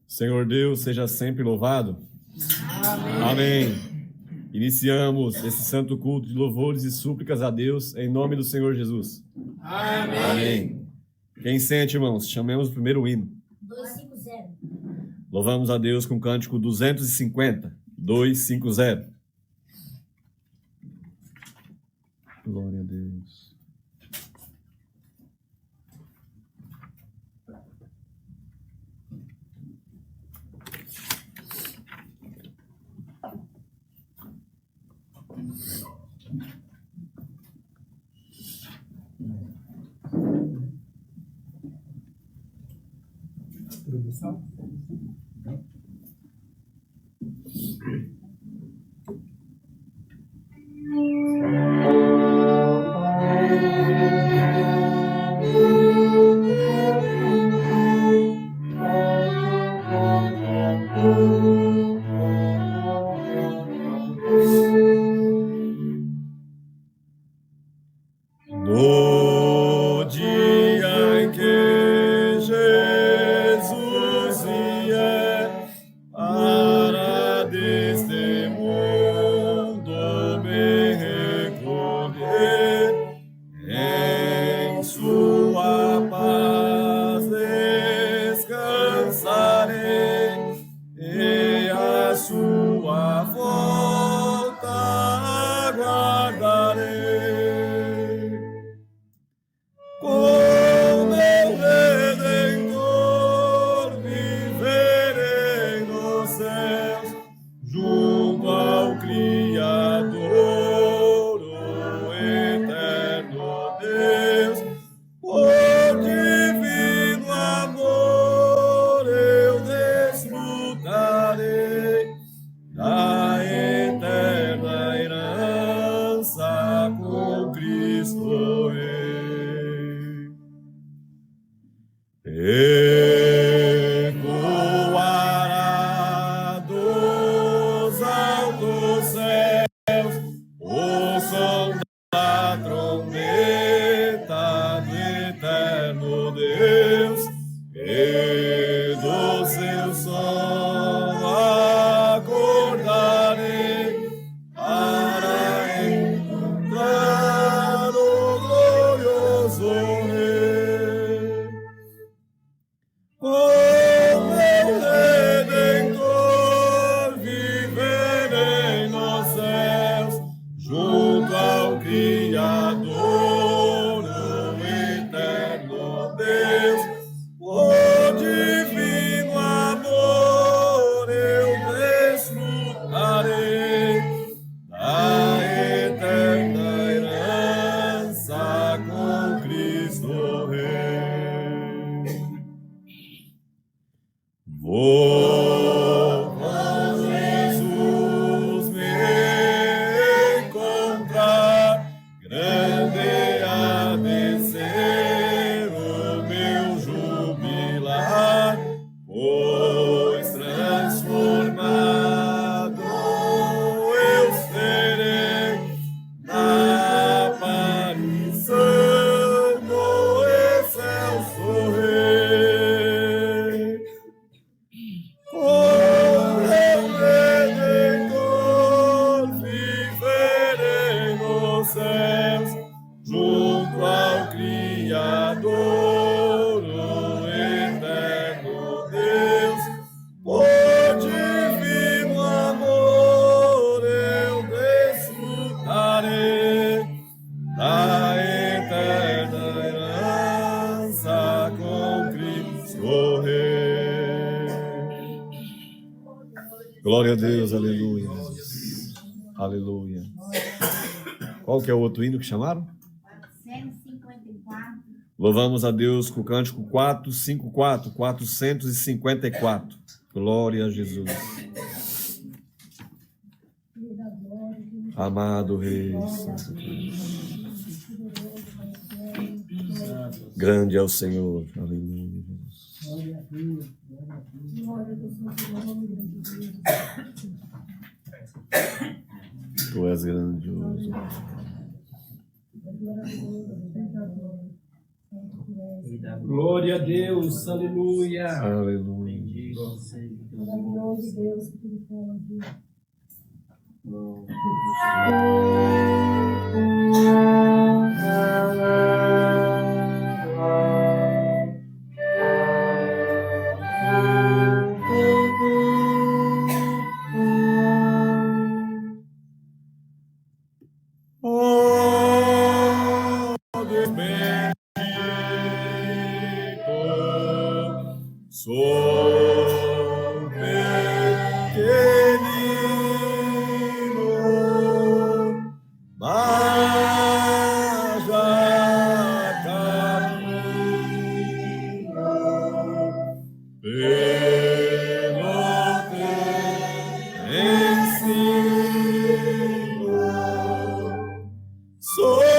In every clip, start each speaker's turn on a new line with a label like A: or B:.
A: Senhor Deus, seja sempre louvado. Amém. Iniciamos esse santo culto de louvores e súplicas a Deus em nome do Senhor Jesus. Amém. Quem sente, irmãos, chamemos o primeiro hino.
B: 250.
A: Louvamos a Deus com o cântico 250. 250. Glória a Deus.
C: Produção.
A: No dia em que Jesus vier para deste mundo me recolher, em sua paz descansarei e a sua volta aguardarei. Com meu Redentor viverei nos céus, junto ao Criador, o eterno Deus. Por divino amor eu desfrutarei da eterna herança com Cristo Rei. Ecoará dos altos céus o som da trombeta do eterno Deus, e do seu som acordarei para encontrar o glorioso Rei. Com meu Redentor viverei nos céus, junto ao Criador, o eterno Deus. Por divino amor eu desfrutarei da eterna herança com Cristo Rei. Vou com Jesus me encontrar, grande há de ser o meu jubilar, pois transformado eu serei na aparição do excelso Rei. Com meu Redentor viverei nos céus, junto ao Criador, o eterno Deus. Por divino amor eu desfrutarei da eterna herança com Cristo Rei. Glória a Deus, aleluia. Aleluia. Qual que é o outro hino que chamaram?
B: 454.
A: Louvamos a Deus com o cântico 454, 454. Glória a Jesus. Amado Rei, Santo Deus. Grande é o Senhor. Aleluia.
C: Glória a Deus. Glória a Deus.
A: Tu és grandioso.
C: Glória a Deus, aleluia.
A: Aleluia.
C: Maravilhoso Deus que tudo pode.
A: Sou pequenino, mas já caminho pelo teu ensino. Sou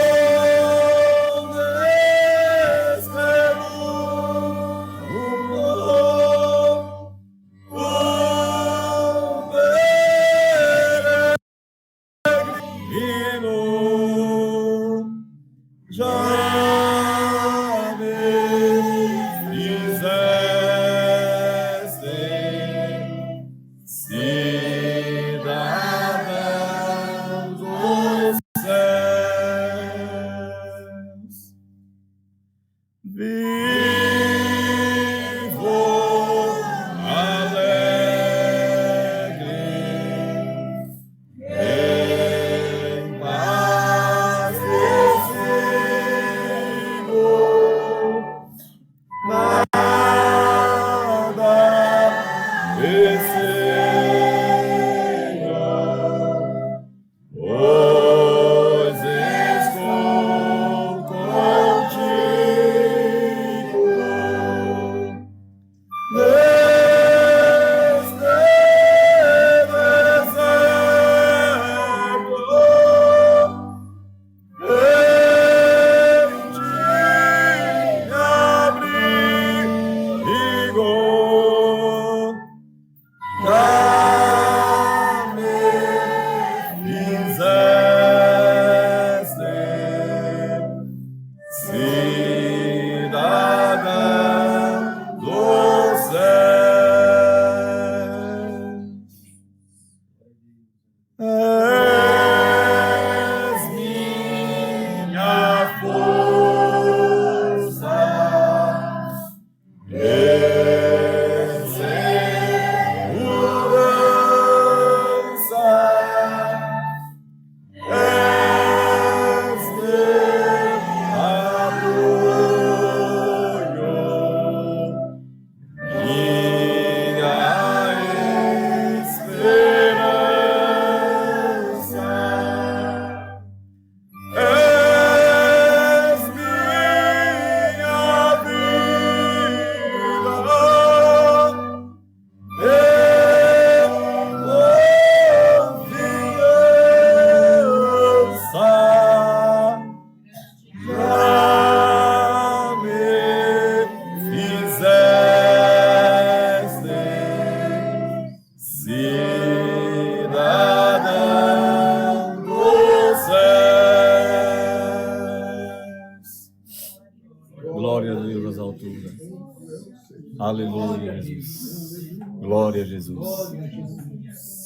A: Aleluia, Jesus. Glória a Jesus.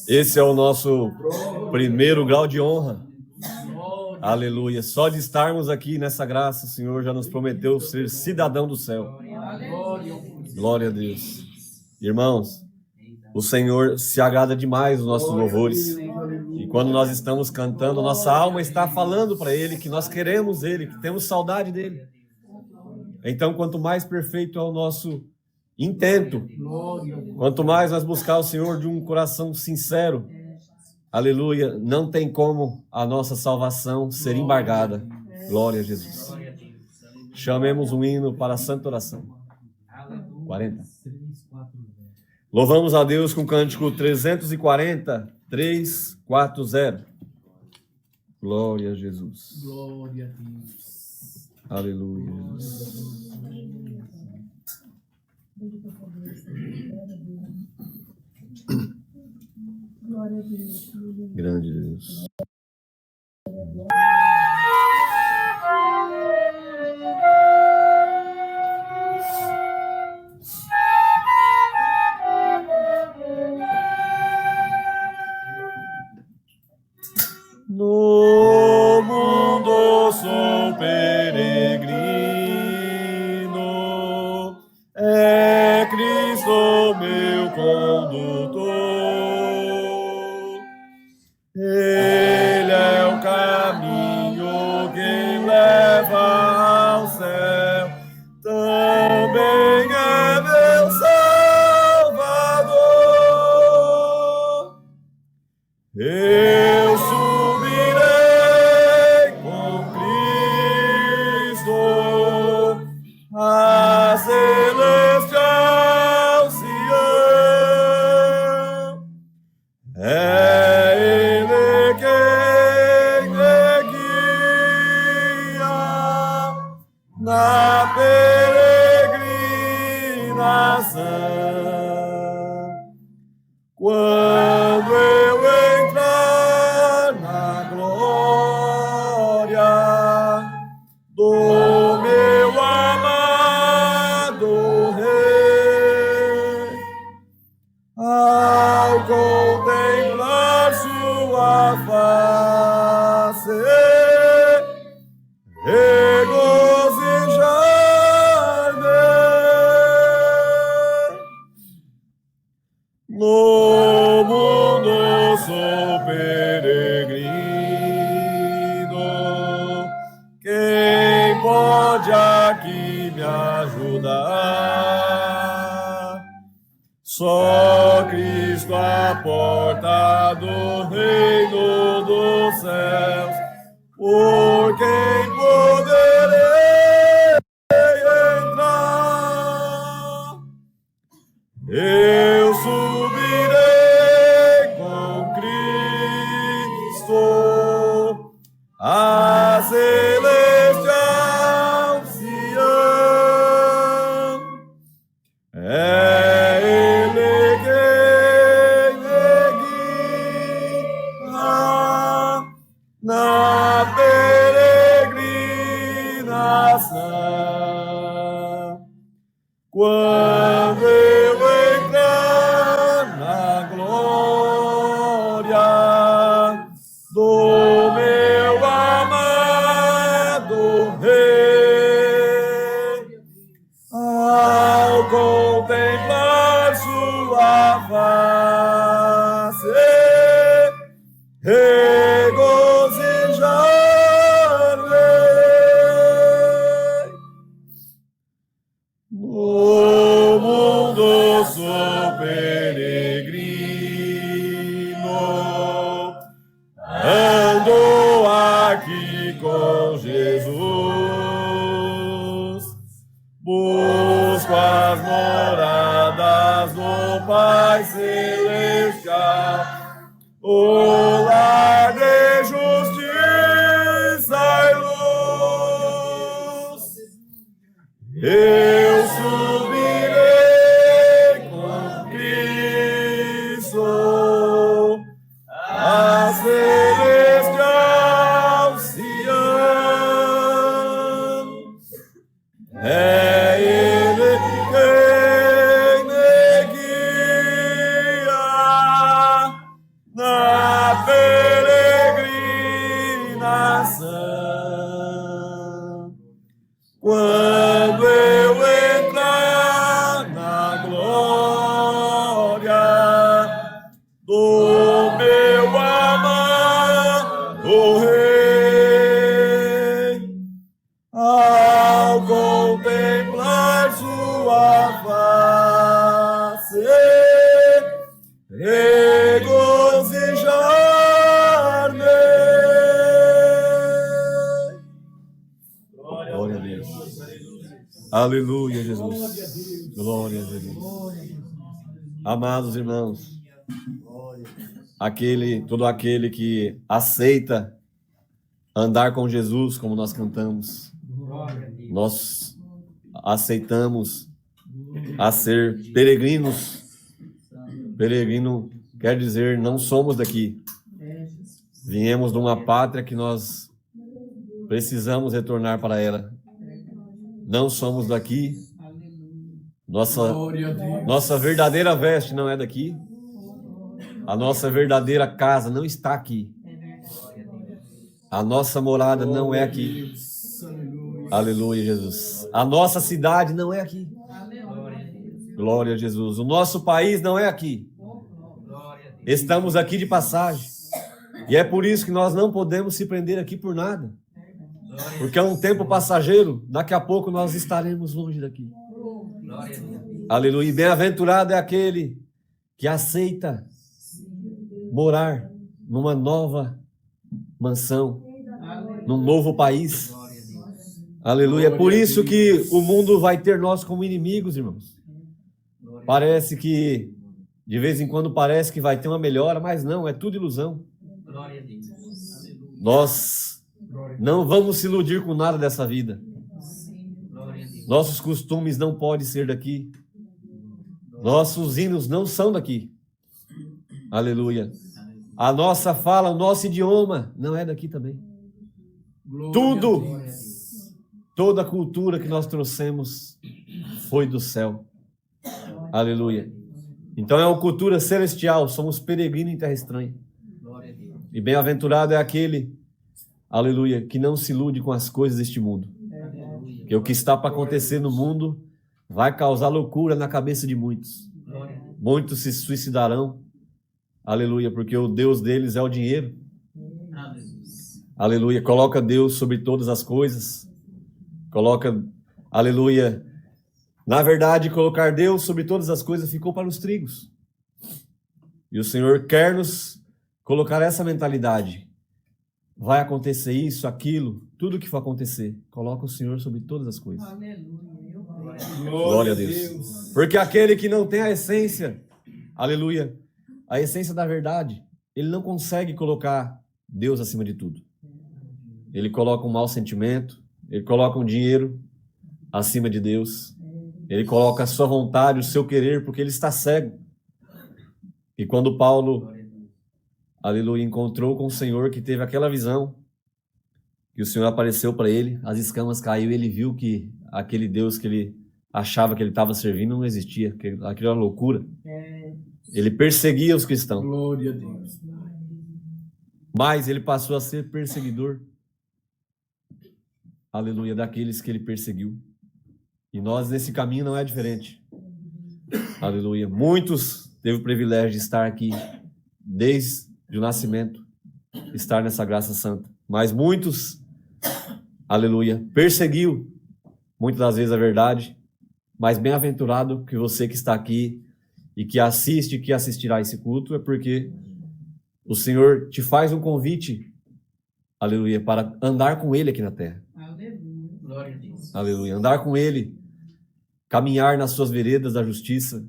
A: Esse é o nosso primeiro grau de honra. Aleluia. Só de estarmos aqui nessa graça, o Senhor já nos prometeu ser cidadão do céu. Glória a Deus. Irmãos, o Senhor se agrada demais dos nossos louvores. E quando nós estamos cantando, nossa alma está falando para Ele que nós queremos Ele, que temos saudade dEle. Então, quanto mais perfeito é o nosso intento, quanto mais nós buscar o Senhor de um coração sincero, aleluia, não tem como a nossa salvação ser embargada. Glória a Jesus. Chamemos um hino para a santa oração. 40. Louvamos a Deus com o cântico 340, 340. Glória a Jesus.
B: Glória a Deus.
A: Aleluia, Jesus.
C: Glória a Deus.
A: Grande Deus. o meu condutor. Ele é o caminho que leva ao céu, também é meu Salvador. Eu subirei com Cristo a celestial Sião. É Ele quem me guia na peregrinação. Quando eu entrar na glória do meu amado Rei, ao contemplar sua face, regozijar-me. No mundo sou peregrino, quem pode aqui me ajudar? Só Cristo a porta do reino dos céus, por quem poderei entrar. Eu subirei com Cristo a celestial Sião. É Ele quem me guia na peregrinação. Quando eu entrar na glória do meu amado Rei, ao contemplar sua face, regozijar-me. No mundo sou peregrino, ando aqui com Jesus, busco as moradas do Pai Celestial, o lar de justiça e luz. Eu subirei com Cristo a celestial Sião. É Ele quem me guia na peregrinação. Quando eu entrar na glória do meu amado Rei, ao contemplar sua face, regozijar-me. Glória a Deus. Aleluia, Jesus. Glória a Jesus. Amados irmãos, todo aquele que aceita andar com Jesus, como nós cantamos, nós aceitamos a ser peregrinos. Peregrino quer dizer não somos daqui. Viemos de uma pátria que nós precisamos retornar para ela. Não somos daqui. Nossa verdadeira veste não é daqui. A nossa verdadeira casa não está aqui. A nossa morada não é aqui. Aleluia, Jesus. A nossa cidade não é aqui. Glória a Jesus. O nosso país não é aqui. Estamos aqui de passagem. E é por isso que nós não podemos se prender aqui por nada. Porque é um tempo passageiro. Daqui a pouco nós estaremos longe daqui. Aleluia. E bem-aventurado é aquele que aceita morar numa nova mansão, num novo país. Aleluia. É por isso que o mundo vai ter nós como inimigos, irmãos. Parece que, de vez em quando, parece que vai ter uma melhora, mas não, é tudo ilusão. Nós não vamos se iludir com nada dessa vida. Nossos costumes não podem ser daqui. Nossos hinos não são daqui. Aleluia. A nossa fala, o nosso idioma não é daqui também. Tudo, toda a cultura que nós trouxemos foi do céu. Aleluia. Então é uma cultura celestial, somos peregrinos em terra estranha. E bem-aventurado é aquele, aleluia, que não se ilude com as coisas deste mundo. Porque o que está para acontecer no mundo vai causar loucura na cabeça de muitos. Muitos se suicidarão, aleluia, porque o Deus deles é o dinheiro. Aleluia, coloca Deus sobre todas as coisas. Coloca, aleluia. Na verdade, colocar Deus sobre todas as coisas ficou para os trigos. E o Senhor quer nos colocar essa mentalidade. Vai acontecer isso, aquilo, tudo que for acontecer. Coloca o Senhor sobre todas as coisas. Glória a Deus. Porque aquele que não tem a essência, aleluia, a essência da verdade, ele não consegue colocar Deus acima de tudo. Ele coloca um mau sentimento, ele coloca um dinheiro acima de Deus. Ele coloca a sua vontade, o seu querer, porque ele está cego. E quando Paulo, aleluia, encontrou com o Senhor, que teve aquela visão, que o Senhor apareceu para ele, as escamas caiu e ele viu que aquele Deus que ele achava que ele estava servindo não existia, que aquilo era uma loucura. Ele perseguia os cristãos.
C: Glória a Deus.
A: Mas ele passou a ser perseguidor, aleluia, daqueles que ele perseguiu. E nós nesse caminho não é diferente. Aleluia. Muitos teve o privilégio de estar aqui desde o nascimento, estar nessa graça santa. Mas muitos, aleluia, perseguiu muitas das vezes a verdade. Mas bem-aventurado que você que está aqui e que assiste, que assistirá esse culto, é porque o Senhor te faz um convite, aleluia, para andar com Ele aqui na terra.
B: Aleluia. Glória a Deus.
A: Aleluia. Andar com Ele, caminhar nas suas veredas da justiça,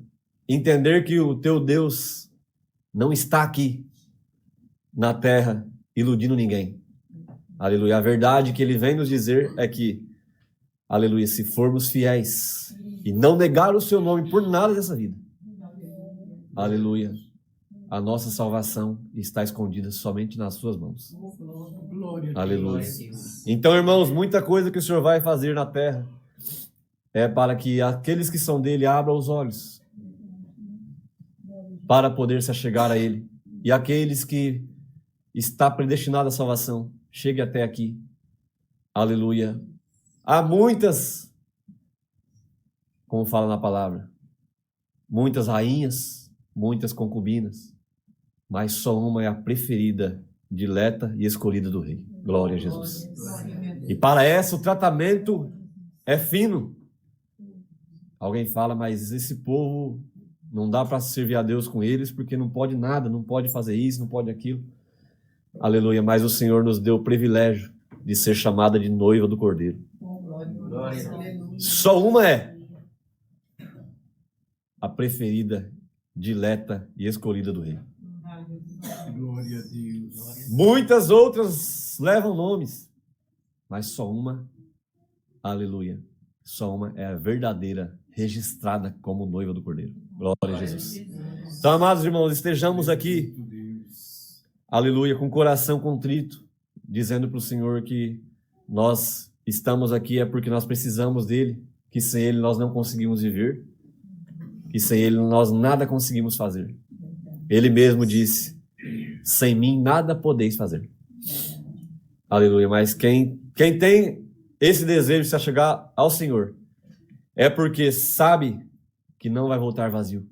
A: entender que o teu Deus não está aqui na terra iludindo ninguém. Aleluia. A verdade que Ele vem nos dizer é que, aleluia, se formos fiéis e não negar o seu nome por nada dessa vida, aleluia, a nossa salvação está escondida somente nas suas mãos.
C: Glória a Deus.
A: Aleluia. Então, irmãos, muita coisa que o Senhor vai fazer na terra é para que aqueles que são dele abram os olhos para poder se achegar a ele. E aqueles que está predestinado à salvação, chegue até aqui. Aleluia. Há muitas, como fala na palavra, muitas rainhas, muitas concubinas, mas só uma é a preferida, dileta e escolhida do rei. Glória a Jesus. E para essa o tratamento é fino. Alguém fala, mas esse povo não dá para servir a Deus com eles porque não pode nada, não pode fazer isso, não pode aquilo. Aleluia, mas o Senhor nos deu o privilégio de ser chamada de noiva do Cordeiro. Só uma é a preferida, dileta e escolhida do rei.
C: Glória a Deus.
A: Muitas outras levam nomes, mas só uma, aleluia, só uma é a verdadeira, registrada como noiva do Cordeiro. Glória a Jesus. Então, amados irmãos, estejamos aqui, aleluia, com o coração contrito, dizendo para o Senhor que nós estamos aqui é porque nós precisamos dele, que sem ele nós não conseguimos viver, que sem ele nós nada conseguimos fazer. Ele mesmo disse, sem mim nada podeis fazer. Aleluia, mas quem tem esse desejo de se chegar ao Senhor, é porque sabe que não vai voltar vazio.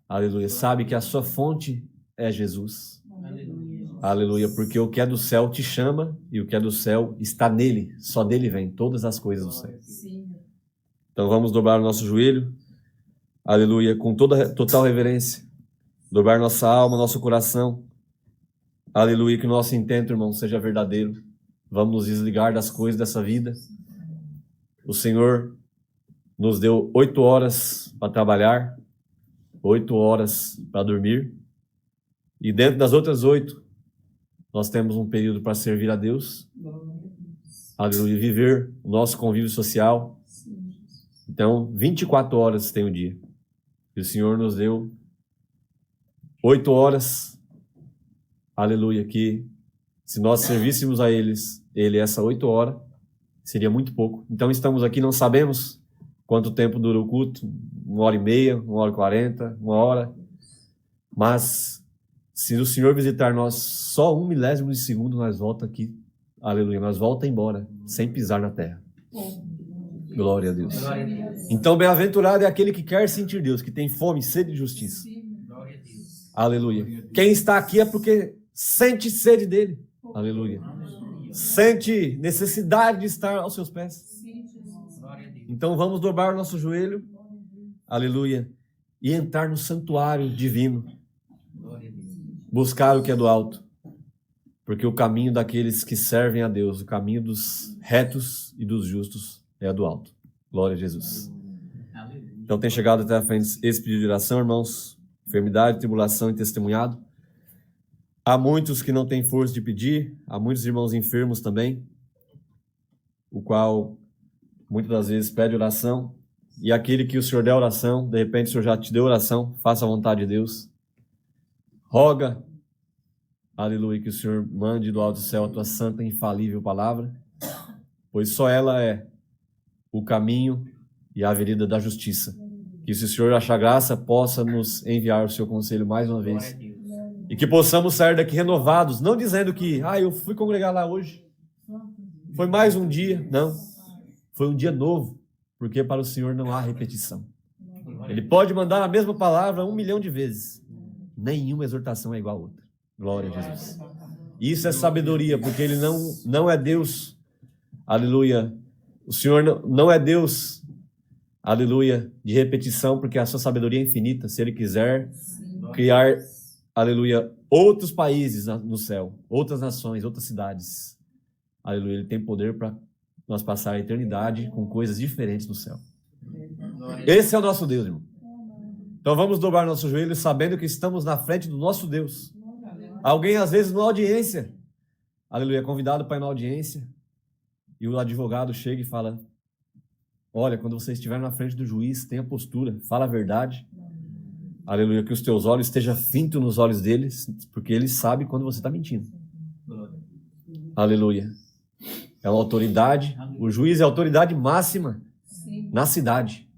A: Aleluia. Sabe que a sua fonte é Jesus.
B: Aleluia.
A: Aleluia. Porque o que é do céu te chama e o que é do céu está nele. Só dele vem todas as coisas do céu. Então vamos dobrar o nosso joelho. Aleluia. Com total reverência. Dobrar nossa alma, nosso coração. Aleluia. Que o nosso intento, irmão, seja verdadeiro. Vamos nos desligar das coisas dessa vida. O Senhor nos deu 8 horas para trabalhar, 8 horas para dormir. E dentro das outras 8, nós temos um período para servir a Deus. Aleluia. Viver o nosso convívio social. Então, 24 horas tem o dia. E o Senhor nos deu 8 horas. Aleluia. Que se nós servíssemos a Ele essa 8 horas, seria muito pouco. Então, estamos aqui, não sabemos quanto tempo dura o culto. 1h30, 1h40, 1 hora. Mas, se o Senhor visitar nós só 1 milésimo de segundo, nós volta aqui. Aleluia. Nós volta embora, sem pisar na terra. Glória a Deus.
B: Glória a Deus.
A: Então, bem-aventurado é aquele que quer sentir Deus, que tem fome e sede de justiça.
B: Glória a Deus.
A: Aleluia. Quem está aqui é porque sente sede dele. Aleluia. Sente necessidade de estar aos seus pés.
B: Glória a Deus.
A: Então vamos dobrar o nosso joelho. Aleluia. E entrar no santuário divino.
B: Glória a Deus.
A: Buscar o que é do alto. Porque o caminho daqueles que servem a Deus, o caminho dos retos e dos justos é do alto. Glória a Jesus.
B: Aleluia.
A: Então tem chegado até a frente esse pedido de oração, irmãos. Enfermidade, tribulação e testemunhado. Há muitos que não têm força de pedir, há muitos irmãos enfermos também, o qual muitas das vezes pede oração, e aquele que o Senhor der oração, de repente o Senhor já te deu oração, faça a vontade de Deus. Roga, aleluia, que o Senhor mande do alto do céu a tua santa e infalível palavra, pois só ela é o caminho e a avenida da justiça. Que se o Senhor achar graça, possa nos enviar o seu conselho mais uma
B: Glória a
A: vez.
B: Deus.
A: E que possamos sair daqui renovados, não dizendo que, eu fui congregar lá hoje, foi mais um dia. Não, foi um dia novo, porque para o Senhor não há repetição. Ele pode mandar a mesma palavra 1 milhão de vezes. Nenhuma exortação é igual a outra. Glória a Jesus. Isso é sabedoria, porque Ele não é Deus. Aleluia. O Senhor não é Deus, aleluia, de repetição, porque a sua sabedoria é infinita. Se Ele quiser criar, aleluia, outros países no céu, outras nações, outras cidades, aleluia, Ele tem poder para nós passar a eternidade com coisas diferentes no céu. Esse é o nosso Deus, irmão. Então vamos dobrar nosso joelho sabendo que estamos na frente do nosso Deus. Alguém às vezes numa audiência, aleluia, é convidado para ir na audiência, e o advogado chega e fala: olha, quando você estiver na frente do juiz, tenha postura, fala a verdade. Aleluia, que os teus olhos estejam fintos nos olhos deles, porque eles sabem quando você está mentindo. Aleluia. É uma autoridade, o juiz é a autoridade máxima na cidade.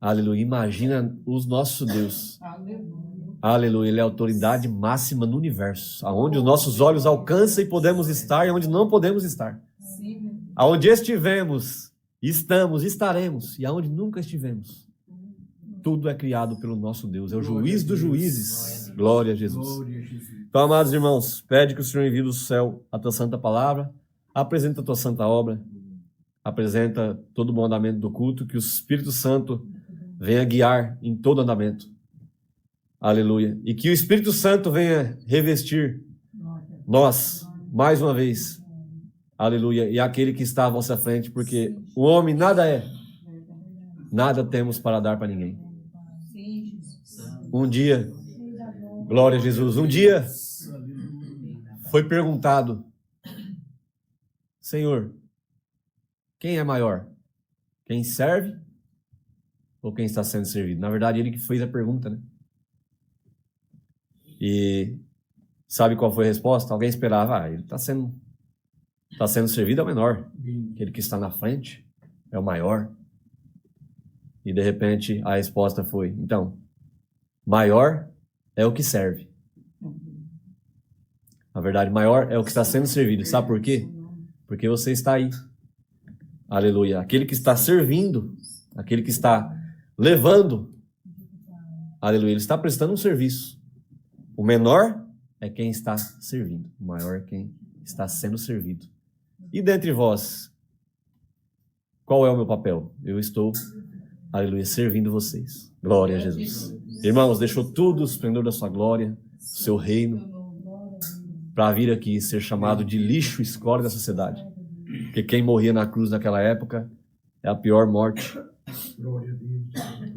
A: Aleluia, imagina o nosso Deus. Aleluia, Ele é a autoridade máxima no universo, aonde os nossos olhos alcançam e podemos estar, e onde não podemos estar. Aonde estivemos, estamos, estaremos, e aonde nunca estivemos. Tudo é criado pelo nosso Deus. É o juiz dos juízes. Glória a Jesus. Então, amados irmãos, pede que o Senhor envie do céu a tua santa palavra, apresenta a tua santa obra, apresenta todo o bom andamento do culto, que o Espírito Santo venha guiar em todo andamento. Aleluia. E que o Espírito Santo venha revestir nós, mais uma vez. Aleluia. E aquele que está à vossa frente, porque o homem nada é, nada temos para dar para ninguém. Um dia, glória a Jesus, um dia foi perguntado: Senhor, quem é maior? Quem serve ou quem está sendo servido? Na verdade, ele que fez a pergunta, né? E sabe qual foi a resposta? Alguém esperava: ele está sendo servido, é o menor. Aquele que está na frente é o maior. E de repente a resposta foi: então, maior é o que serve. Na verdade, maior é o que está sendo servido. Sabe por quê? Porque você está aí. Aleluia. Aquele que está servindo, aquele que está levando. Aleluia. Ele está prestando um serviço. O menor é quem está servindo. O maior é quem está sendo servido. E dentre vós, qual é o meu papel? Eu estou, aleluia, servindo vocês. Glória a Jesus. Irmãos, deixou tudo o esplendor da sua glória, o seu reino, para vir aqui ser chamado de lixo e escória da sociedade. Porque quem morria na cruz naquela época é a pior morte.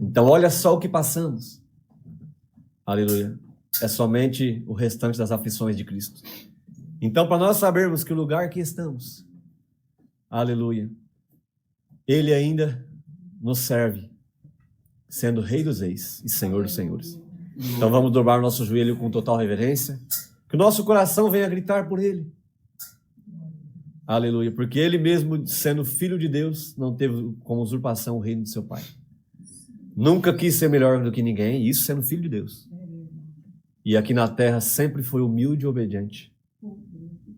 A: Então olha só o que passamos. Aleluia. É somente o restante das aflições de Cristo. Então, para nós sabermos que o lugar que estamos, aleluia, Ele ainda nos serve, sendo Rei dos Reis e Senhor dos Senhores. Então vamos dobrar o nosso joelho com total reverência, que o nosso coração venha gritar por Ele. Aleluia, porque Ele mesmo, sendo Filho de Deus, não teve como usurpação o reino de seu Pai. Nunca quis ser melhor do que ninguém, isso sendo Filho de Deus. E aqui na terra sempre foi humilde e obediente.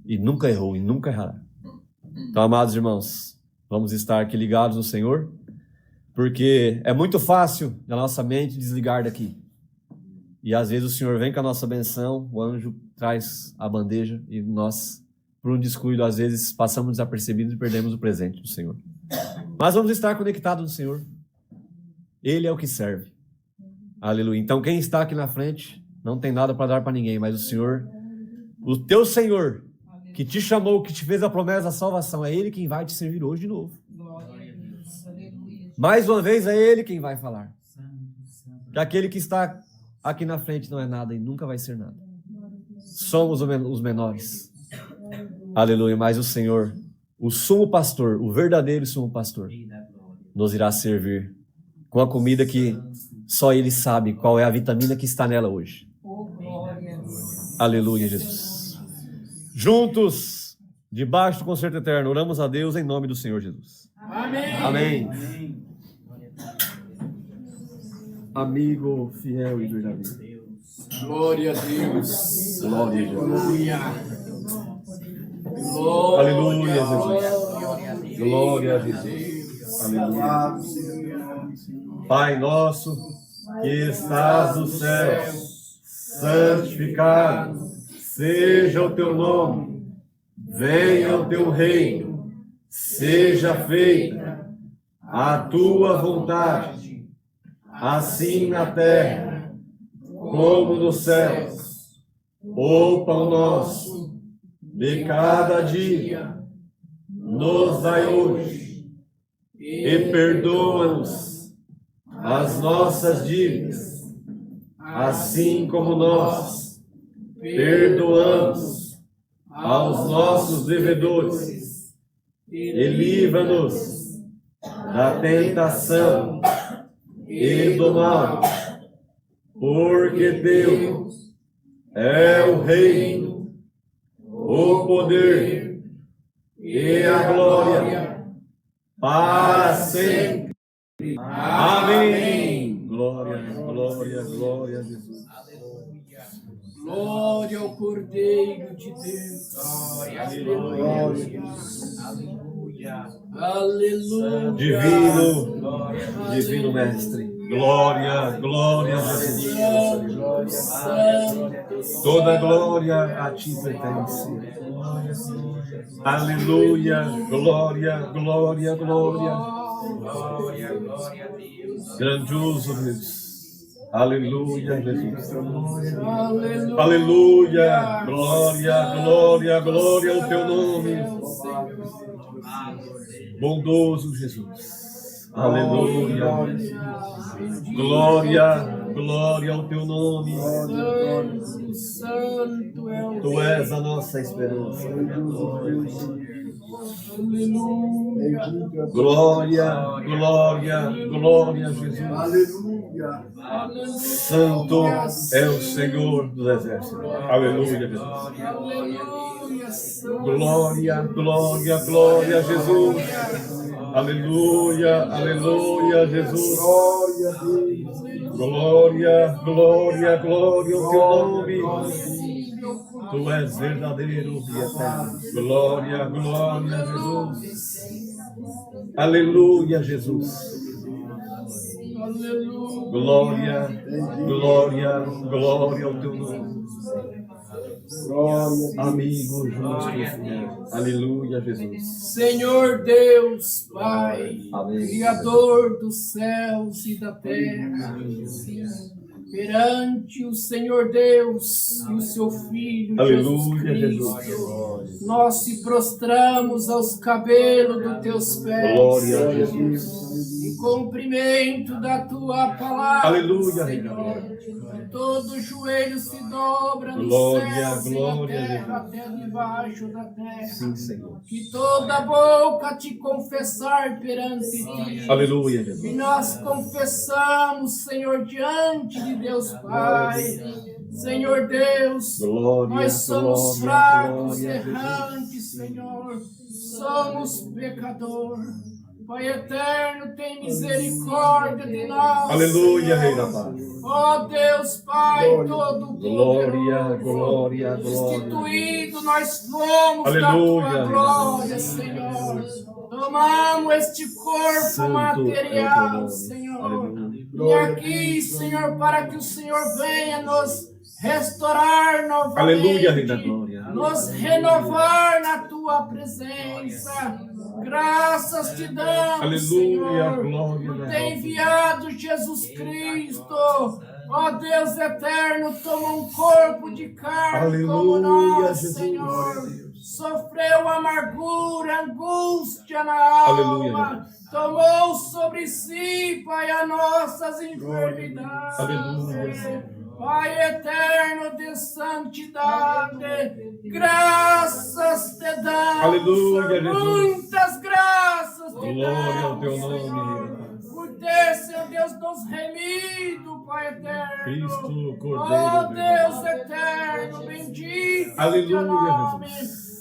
A: E nunca errou e nunca errará. Então, amados irmãos, vamos estar aqui ligados no Senhor, porque é muito fácil a nossa mente desligar daqui. E às vezes o Senhor vem com a nossa benção, o anjo traz a bandeja e nós, por um descuido, às vezes passamos desapercebidos e perdemos o presente do Senhor. Mas vamos estar conectados no Senhor. Ele é o que serve. Aleluia. Então quem está aqui na frente não tem nada para dar para ninguém, mas o Senhor, o teu Senhor, que te chamou, que te fez a promessa da salvação, é Ele quem vai te servir hoje de novo. Mais uma vez é Ele quem vai falar. Que aquele que está aqui na frente não é nada e nunca vai ser nada. Somos os menores. Aleluia. Mas o Senhor, o sumo pastor, o verdadeiro sumo pastor, nos irá servir com a comida que só Ele sabe qual é a vitamina que está nela hoje. Aleluia, Jesus. Juntos, debaixo do concerto eterno, oramos a Deus em nome do Senhor Jesus.
C: Amém.
A: Amém. Amigo fiel e verdadeiro.
C: Glória a Deus.
A: Glória a Jesus.
C: Glória.
A: Aleluia, Jesus. Glória a Jesus. Aleluia. Pai nosso, que estás nos céus, santificado seja o teu nome. Venha o teu reino. Seja feita a tua vontade, assim na terra como nos céus. O pão nosso de cada dia nos dai hoje, e perdoa-nos as nossas dívidas, assim como nós perdoamos aos nossos devedores, e livra-nos da tentação e do mal, porque teu é o reino, o poder e a glória para sempre. Amém. Glória, glória, glória a Jesus.
C: Glória ao Cordeiro de Deus.
B: Aleluia.
C: Aleluia.
A: Divino Mestre. Glória, glória a Jesus.
C: Santo.
A: Toda glória a ti pertence. Aleluia, glória, glória, glória. Grandioso Deus. Aleluia, Jesus. Aleluia, glória, glória, glória ao teu nome. Bondoso Jesus. Aleluia. Glória, glória ao teu nome.
C: Santo é o
A: Tu és a nossa esperança. Glória, glória, glória a Jesus.
C: Aleluia.
A: Santo é o Senhor dos exércitos. Aleluia, Jesus. Glória, glória, glória a Jesus. Aleluia, aleluia, Jesus. Glória, glória, glória ao teu nome. Tu és verdadeiro e eterno. Glória, glória a Jesus. Aleluia, Jesus.
B: Aleluia.
A: Glória, glória, glória ao teu nome. Amigo justo. Aleluia, Jesus.
B: Senhor Deus, Pai,
A: Amém.
B: Criador dos céus e da terra, perante o Senhor Deus e o seu Filho
A: Aleluia,
B: Jesus Cristo,
A: Jesus.
B: nós se prostramos aos cabelos dos teus pés.
A: Glória a Jesus.
B: Em cumprimento da tua palavra,
A: Aleluia,
B: Senhor. Todo joelho se dobra no
A: Glória,
B: céu e na
A: glória,
B: terra, até debaixo da terra.
A: Sim, Senhor.
B: Que toda boca te confessar perante ti.
A: Aleluia,
B: E
A: Jesus.
B: nós confessamos, Senhor, diante de Deus Pai. Senhor Deus,
A: Glória,
B: nós somos
A: glória,
B: fracos,
A: glória,
B: errantes, Senhor. Somos pecadores. Pai eterno, tem misericórdia de nós.
A: Aleluia, Rei da
B: Senhor.
A: Paz.
B: Ó Deus Pai, todo
A: Glória, glória, glória.
B: Instituído nós fomos
A: Aleluia.
B: da tua glória, Senhor. Tomamos este corpo
A: Santo é o teu
B: material,
A: nome.
B: Senhor.
A: Aleluia.
B: E aqui, Senhor, para que o Senhor venha nos restaurar novamente.
A: Aleluia, Rei da Glória.
B: Nos renovar na tua presença. Graças te damos,
A: Aleluia,
B: Senhor,
A: glória,
B: por ter enviado Jesus Cristo. Ó Deus eterno, toma um corpo de carne como
A: Aleluia,
B: nós,
A: Jesus.
B: Senhor. Sofreu amargura, angústia na alma.
A: Aleluia.
B: Tomou sobre si, Pai, as nossas enfermidades.
A: Aleluia.
B: Pai eterno de santidade, graças te damos.
A: Aleluia, Jesus.
B: Muitas graças te
A: Glória ao teu
B: damos,
A: nome,
B: Senhor,
A: Rei.
B: por ter, Senhor Deus, nos remido, Pai eterno.
A: Cristo,
B: Ó
A: Cordeiro.
B: Deus eterno, bendito
A: Aleluia,
B: teu nome.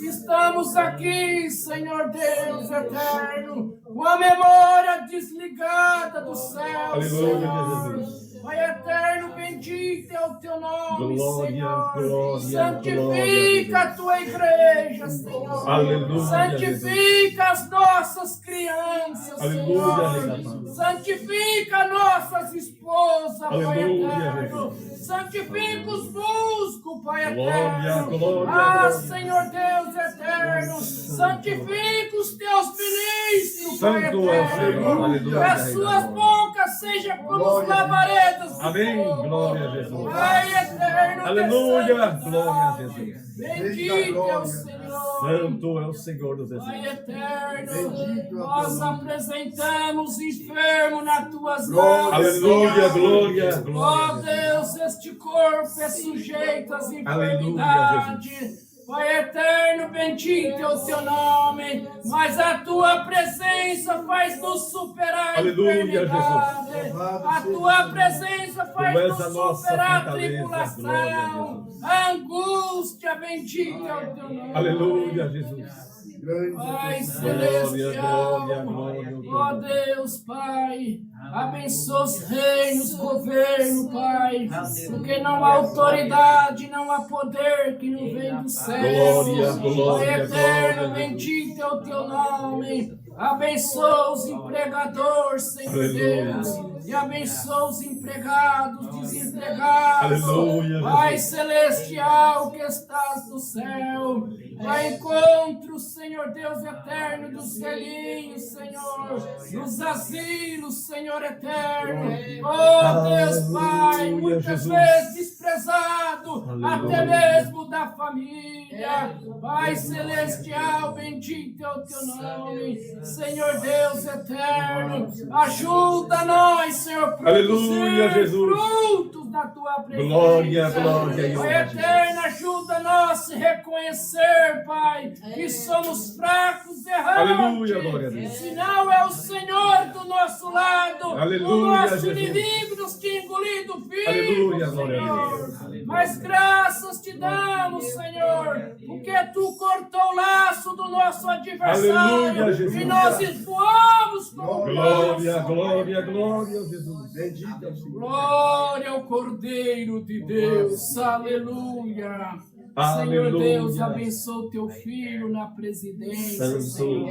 B: Estamos aqui, Senhor Deus eterno, com a memória desligada do céu,
A: Aleluia,
B: Senhor.
A: Jesus.
B: Pai eterno, bendito é o teu nome,
A: Glória,
B: Senhor.
A: glória,
B: Santifica
A: glória,
B: a tua igreja, Senhor.
A: Aleluia,
B: Santifica as nossas crianças,
A: Aleluia,
B: Senhor.
A: Rei da Paz.
B: Santifica nossas esposas, Pai
A: Aleluia,
B: eterno. Santifica os buscos, Pai
A: Glória,
B: eterno.
A: glória,
B: Ah,
A: glória.
B: Senhor Deus eterno. Santifica os teus ministros, Pai
A: Santo é o Senhor.
B: eterno.
A: Aleluia,
B: Que as
A: Rei da
B: suas
A: Glória.
B: bocas sejam como os labaredas. de
A: Amém.
B: fogo.
A: Glória a Jesus.
B: Pai eterno.
A: Aleluia.
B: de santidade.
A: Glória a Jesus.
B: Bendito é o Senhor.
A: Santo é o Senhor dos
B: Pai
A: Exércitos.
B: eterno, nós apresentamos enfermo nas tuas mãos.
A: Aleluia,
B: Senhor.
A: glória,
B: Ó
A: glória.
B: Deus, este corpo é sujeito às
A: Aleluia,
B: enfermidades. Pai eterno, bendito é o teu nome, mas a tua presença faz-nos superar a
A: Aleluia,
B: enfermidade.
A: Jesus.
B: A tua presença
A: Tu és a
B: faz-nos
A: nossa
B: superar a
A: fortaleza,
B: tribulação,
A: glória a
B: a angústia, bendito é o teu nome.
A: Aleluia, Jesus.
B: Pai
A: Glória,
B: celestial,
A: glória, glória.
B: ó Deus, Pai, abençoa os reinos, governo, Pai, porque não há autoridade, não há poder que não vem do céu.
A: Glória, glória,
B: Pai eterno,
A: glória.
B: bendito é o teu nome. Abençoa os empregadores, Senhor
A: Aleluia.
B: Deus, e abençoa os empregados, desempregados.
A: Aleluia,
B: Pai
A: Jesus.
B: celestial que estás no céu, vai encontro, Senhor Deus eterno, dos velhinhos, Senhor, nos asilos, Senhor eterno. Oh Deus Pai,
A: Aleluia,
B: muitas
A: Jesus.
B: vezes desprezado,
A: Aleluia.
B: até mesmo da família. Pai celestial, bendito é o teu nome, Senhor Deus eterno. Ajuda nós, Senhor,
A: Aleluia,
B: produzir
A: Jesus.
B: frutos da tua presença.
A: Glória, glória e
B: Pai
A: honra.
B: eterno, ajuda nós a se reconhecer, Pai, que somos fracos, errantes.
A: Aleluia, glória a Deus.
B: Senão é o Senhor do nosso lado.
A: Aleluia,
B: o nosso
A: Jesus.
B: inimigo nos tinha engolido vivo,
A: Aleluia, glória a
B: Senhor. Mas graças te damos, Senhor, porque tu cortou o laço do nosso adversário.
A: Aleluia, Jesus.
B: E nós voamos como
A: Glória,
B: laço.
A: glória, glória, Jesus.
C: Bendito é o Senhor.
B: Glória ao Cordeiro de Deus, aleluia. Senhor
A: Aleluia.
B: Deus, abençoa o teu filho na presidência, Senhor.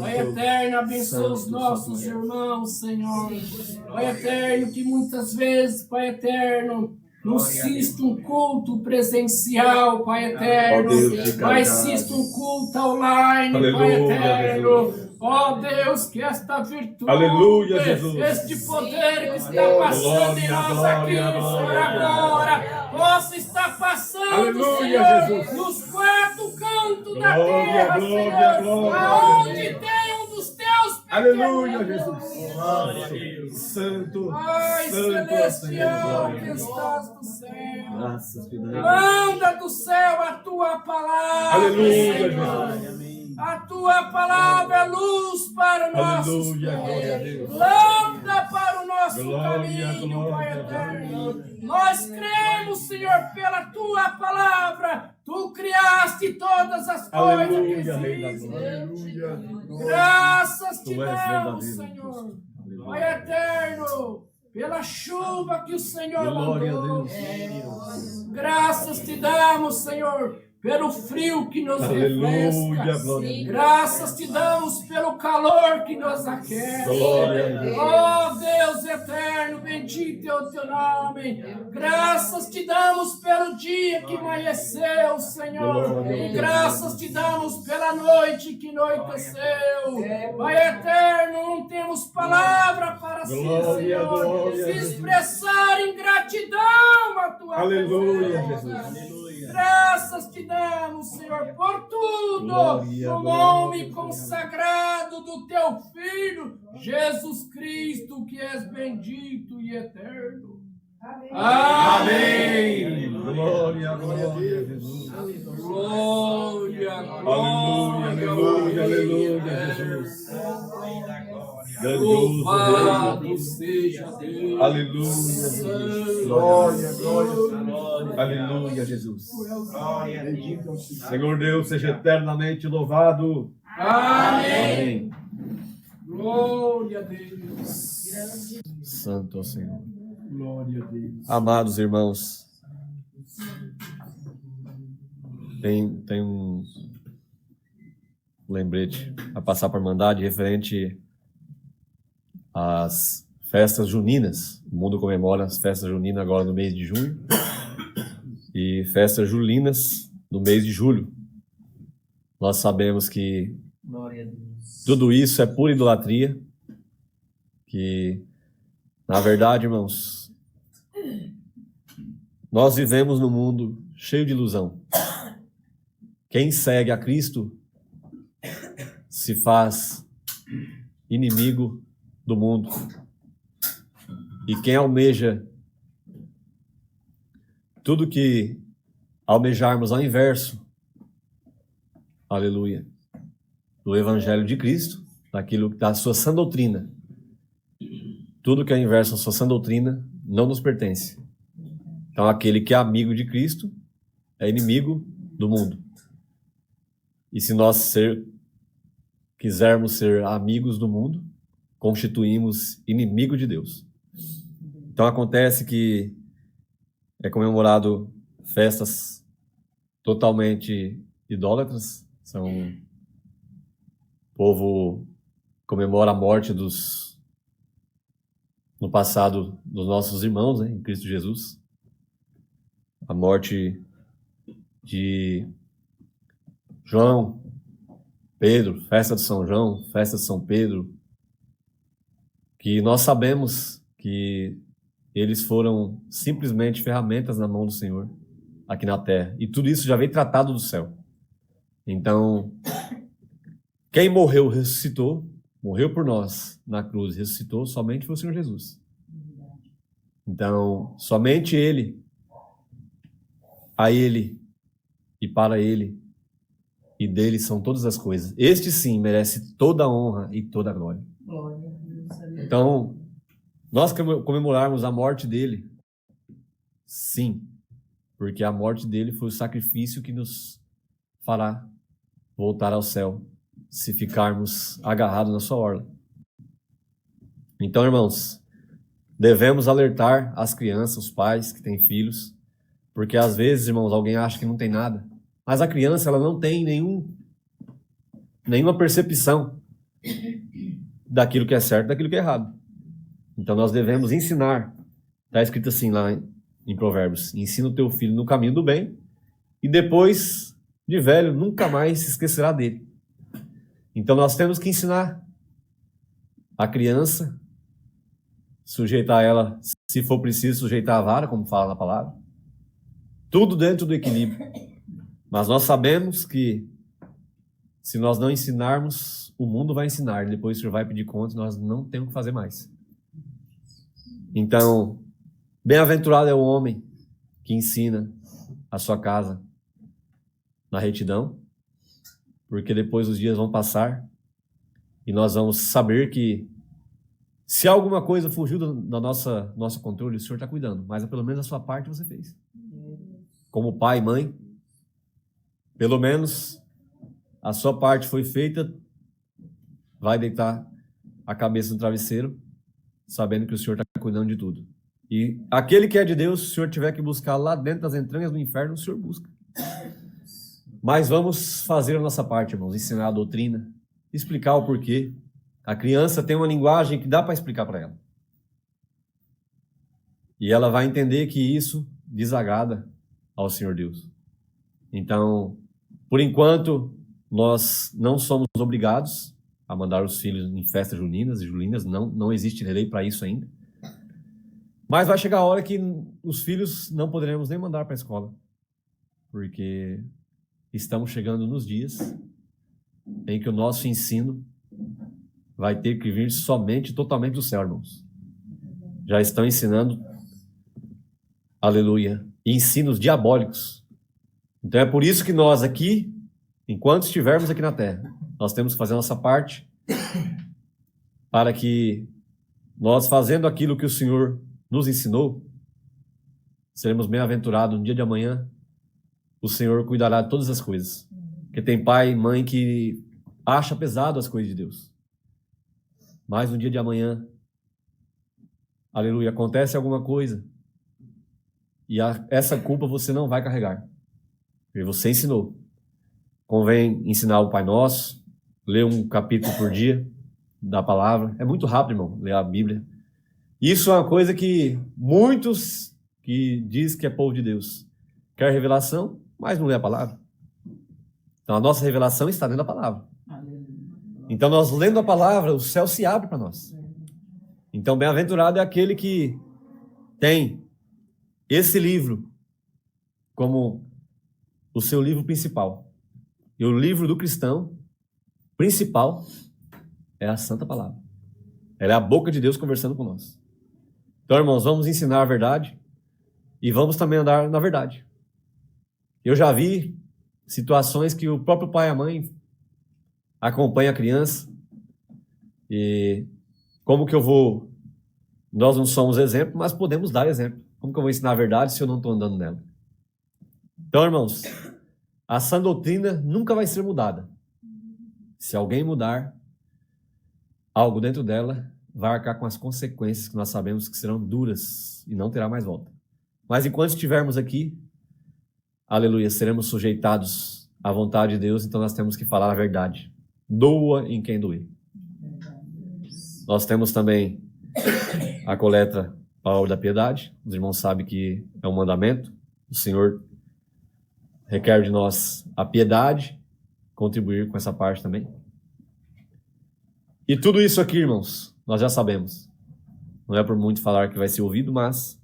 B: Pai eterno, abençoa os nossos irmãos, Senhor. Pai eterno, que muitas vezes, Pai eterno, não assiste um culto presencial, Pai eterno, mas assiste um culto online, Pai eterno. Ó Deus, que esta virtude,
A: Aleluia, Jesus.
B: este poder que está passando em nós aqui, Senhor, agora, possa estar passando,
A: Aleluia,
B: Senhor,
A: Jesus.
B: nos quatro cantos da
A: Glória,
B: terra,
A: glória,
B: Senhor,
A: glória.
B: aonde tem um dos teus
A: Aleluia,
B: pequenos.
A: Jesus. Santo,
B: Pai
A: Santo
B: celestial
A: Senhor.
B: que estás do céu,
A: Graças te damos.
B: manda do céu a tua palavra,
A: Aleluia,
B: Senhor.
A: Jesus.
B: A tua palavra é luz para nossos
A: Aleluia, glória a
B: pés,
A: Deus.
B: lâmpada para o nosso
A: Glória,
B: caminho,
A: glória,
B: Pai eterno. Nós cremos, Senhor, pela tua palavra. Tu criaste todas as coisas que
A: Aleluia, Rei da
B: existem.
A: glória. Aleluia.
B: Graças te
A: Tu és
B: damos,
A: verdadeiro,
B: Senhor.
A: Deus. Aleluia.
B: Pai eterno, pela chuva que o Senhor
A: Glória a
B: mandou.
A: Deus.
B: Graças te damos, Senhor, pelo frio que nos
A: Aleluia,
B: refresca.
A: glória a Deus.
B: Graças te damos pelo calor que nos aquece.
A: Glória a Deus.
B: Oh Deus eterno, bendito é o teu nome. Graças te damos pelo dia que amanheceu, Senhor.
A: Glória a
B: E
A: Deus.
B: graças te damos pela noite que anoiteceu. Pai eterno, não temos palavra para si,
A: Glória,
B: Senhor,
A: glória,
B: se
A: Jesus.
B: expressar em gratidão a tua
A: Aleluia,
B: presença.
A: Jesus.
B: Graças te damos, Senhor, por tudo,
A: Glória,
B: no
A: glória,
B: nome
A: glória.
B: consagrado do teu Filho, Jesus Cristo, que és bendito e eterno.
A: Amém. Glória, glória a Jesus.
B: Glória,
A: Aleluia,
B: glória,
A: aleluia, Jesus. Grandioso
B: Louvado
A: Deus.
B: seja Deus.
A: Aleluia, Jesus. Glória, glória. Aleluia, Jesus. Senhor Deus, seja eternamente louvado.
B: Amém.
A: Amém.
B: Glória a Deus.
A: Santo é o Senhor.
B: Glória a Deus.
A: Amados irmãos, tem um lembrete a passar para a Irmandade referente às festas juninas. O mundo comemora as festas juninas agora no mês de junho e festas julinas no mês de julho. Nós sabemos que tudo isso é pura idolatria, que, na verdade, irmãos, nós vivemos num mundo cheio de ilusão. Quem segue a Cristo se faz inimigo do mundo. E quem almeja tudo que almejarmos ao inverso, aleluia, do Evangelho de Cristo, daquilo da sua sã doutrina, tudo que é inverso da sua sã doutrina não nos pertence. Então, aquele que é amigo de Cristo é inimigo do mundo. E se nós quisermos ser amigos do mundo, constituímos inimigo de Deus. Então, acontece que é comemorado festas totalmente idólatras. O povo comemora a morte no passado dos nossos irmãos, né, em Cristo Jesus. A morte de João, Pedro, festa de São João, festa de São Pedro, que nós sabemos que eles foram simplesmente ferramentas na mão do Senhor aqui na terra. E tudo isso já veio tratado do céu. Então, quem morreu, ressuscitou, morreu por nós na cruz, ressuscitou, somente foi o Senhor Jesus. Então, somente Ele, a Ele e para Ele e dele são todas as coisas. Este sim merece toda a honra e toda a glória. Então, nós comemorarmos a morte dele, sim, porque a morte dele foi o sacrifício que nos fará voltar ao céu, se ficarmos agarrados na sua orla. Então, irmãos, devemos alertar as crianças, os pais que têm filhos, Porque às vezes, irmãos, alguém acha que não tem nada. Mas a criança, ela não tem nenhuma percepção daquilo que é certo e daquilo que é errado. Então nós devemos ensinar. Está escrito assim lá em Provérbios: ensina o teu filho no caminho do bem, e depois, de velho, nunca mais se esquecerá dele. Então nós temos que ensinar a criança, sujeitar ela, se for preciso, sujeitar a vara, como fala na palavra. Tudo dentro do equilíbrio. Mas nós sabemos que se nós não ensinarmos, o mundo vai ensinar. Depois o Senhor vai pedir conta e nós não temos o que fazer mais. Então, bem-aventurado é o homem que ensina a sua casa na retidão, porque depois os dias vão passar e nós vamos saber que se alguma coisa fugiu do nosso controle, o Senhor está cuidando, mas pelo menos a sua parte você fez. Como pai e mãe, pelo menos a sua parte foi feita. Vai deitar a cabeça no travesseiro, sabendo que o Senhor está cuidando de tudo. E aquele que é de Deus, se o Senhor tiver que buscar lá dentro das entranhas do inferno, o Senhor busca. Mas vamos fazer a nossa parte, irmãos, ensinar a doutrina, explicar o porquê. A criança tem uma linguagem que dá para explicar para ela. E ela vai entender que isso desagrada ao Senhor Deus. Então, por enquanto, nós não somos obrigados a mandar os filhos em festas juninas e julinas, não existe lei para isso ainda. Mas vai chegar a hora que os filhos não poderemos nem mandar para a escola, porque estamos chegando nos dias em que o nosso ensino vai ter que vir somente, totalmente do céu, irmãos. Já estão ensinando, aleluia, ensinos diabólicos. Então é por isso que nós aqui, enquanto estivermos aqui na terra, nós temos que fazer a nossa parte para que nós, fazendo aquilo que o Senhor nos ensinou, seremos bem-aventurados no dia de amanhã. O Senhor cuidará de todas as coisas. Porque tem pai e mãe que acha pesado as coisas de Deus. Mas no dia de amanhã, aleluia, acontece alguma coisa e essa culpa você não vai carregar. Porque você ensinou. Convém ensinar o Pai Nosso, ler um capítulo por dia da palavra. É muito rápido, irmão, ler a Bíblia. Isso é uma coisa que muitos que diz que é povo de Deus quer revelação, mas não lê a palavra. Então a nossa revelação está dentro da palavra. Então nós lendo a palavra, o céu se abre para nós. Então bem-aventurado é aquele que tem esse livro como o seu livro principal. E o livro do cristão principal é a Santa Palavra. Ela é a boca de Deus conversando com nós. Então, irmãos, vamos ensinar a verdade e vamos também andar na verdade. Eu já vi situações que o próprio pai e a mãe acompanham a criança e como que eu vou... Nós não somos exemplo, mas podemos dar exemplo. Como que eu vou ensinar a verdade se eu não estou andando nela? Então, irmãos, a sã doutrina nunca vai ser mudada. Se alguém mudar algo dentro dela, vai arcar com as consequências que nós sabemos que serão duras e não terá mais volta. Mas enquanto estivermos aqui, aleluia, seremos sujeitados à vontade de Deus, então nós temos que falar a verdade. Doa em quem doer. Nós temos também a coleta para a obra da piedade. Os irmãos sabem que é um mandamento. O Senhor requer de nós a piedade, contribuir com essa parte também. E tudo isso aqui, irmãos, nós já sabemos. Não é por muito falar que vai ser ouvido, mas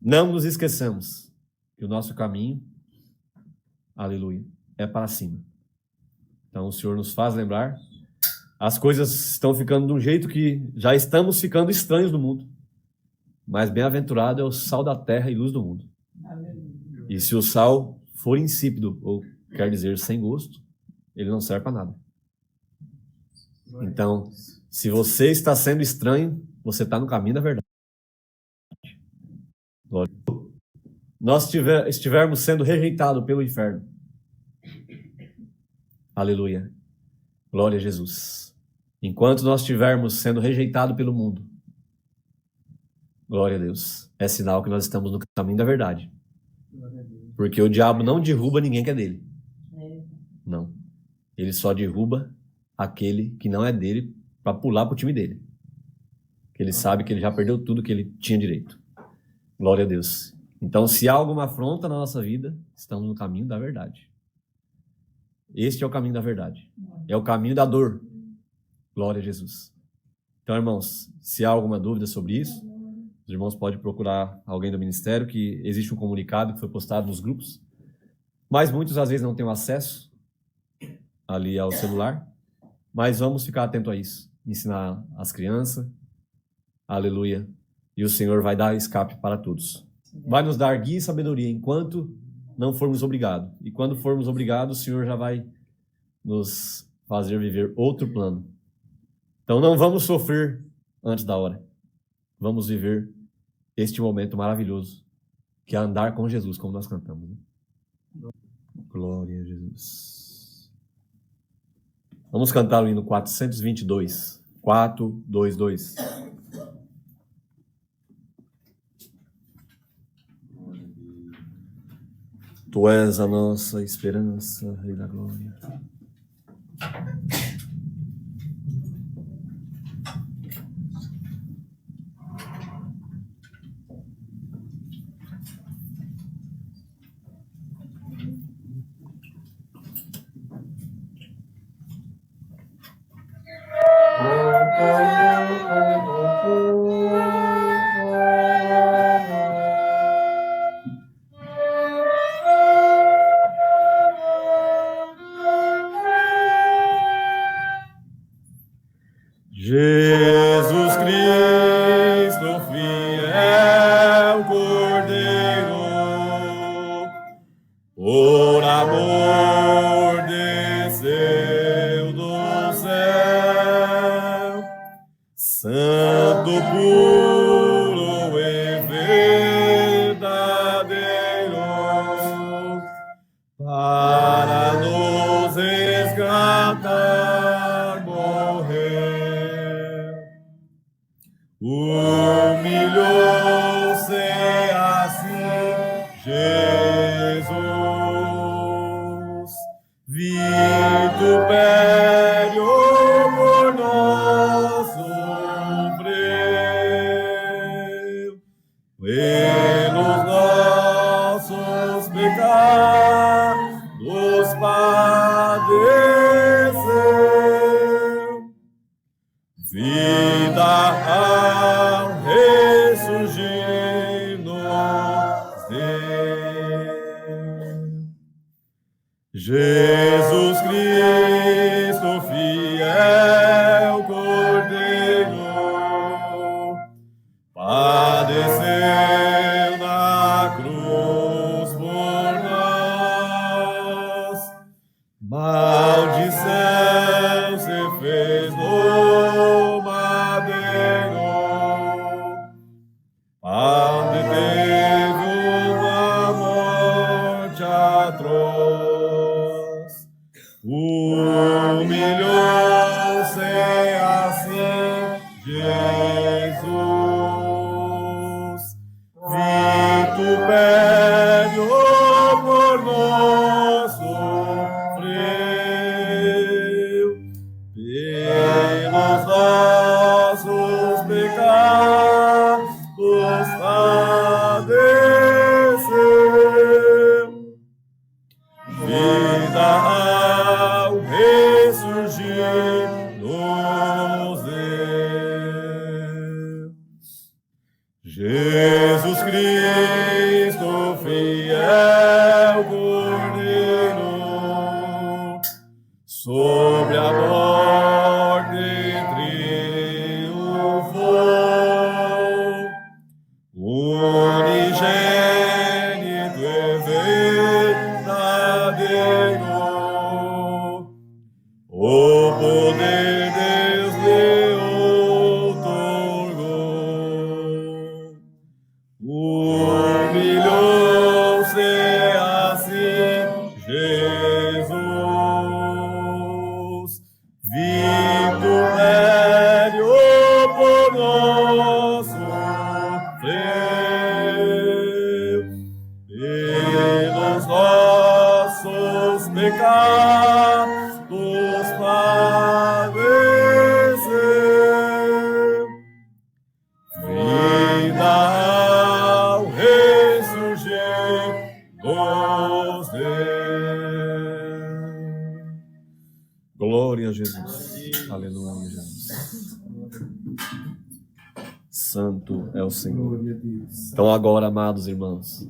A: não nos esqueçamos que o nosso caminho, aleluia, é para cima. Então o Senhor nos faz lembrar, as coisas estão ficando de um jeito que já estamos ficando estranhos no mundo. Mas bem-aventurado é o sal da terra e luz do mundo. E se o sal for insípido, ou quer dizer sem gosto, ele não serve para nada. Então, se você está sendo estranho, você está no caminho da verdade. Nós estivermos sendo rejeitados pelo inferno. Aleluia. Glória a Jesus. Enquanto nós estivermos sendo rejeitados pelo mundo, glória a Deus, é sinal que nós estamos no caminho da verdade. Porque o diabo não derruba ninguém que é dele. Não. Ele só derruba aquele que não é dele para pular pro time dele. Que ele sabe que ele já perdeu tudo que ele tinha direito. Glória a Deus. Então, se há alguma afronta na nossa vida, estamos no caminho da verdade. Este é o caminho da verdade. É o caminho da dor. Glória a Jesus. Então, irmãos, se há alguma dúvida sobre isso, os irmãos podem procurar alguém do ministério, que existe um comunicado que foi postado nos grupos, mas muitos às vezes não têm acesso ali ao celular, mas vamos ficar atento a isso, ensinar as crianças, aleluia, e o Senhor vai dar escape para todos. Vai nos dar guia e sabedoria enquanto não formos obrigados, e quando formos obrigados, o Senhor já vai nos fazer viver outro plano. Então não vamos sofrer antes da hora, vamos viver este momento maravilhoso, que é andar com Jesus, como nós cantamos. Né? Glória a Jesus. Vamos cantar o hino 422. 422. Tu és a nossa esperança, Rei da Glória. Jesus Cristo, fiel Cordeiro, por amor desceu do céu, santo, puro e verdadeiro, para nos resgatar, morreu. Humilhou-se assim Jesus, vitupério por nós sofreu, pelos nossos pecados padeceu, vida ao ressurgir nos deu. Jesus Cristo, fiel Cordeiro, padeceu na cruz por nós, maldição se fez no madeiro, onde teve uma morte atroz, humilhou-se assim Jesus, vitupério por nós sofreu, pelos nossos pecados padeceu, vida ao ressurgir nos deu. Jesus Cristo, fiel Cordeiro, sobre a morte triunfou, unigênito e verdadeiro, o poder Deus lhe outorgou, humilhou-se assim Jesus, vitupério por nós sofreu, pecados padecer, vida ao ressurgir nos deu. Glória a Jesus. Aleluia, Jesus. Santo é o Senhor. Então agora, amados irmãos,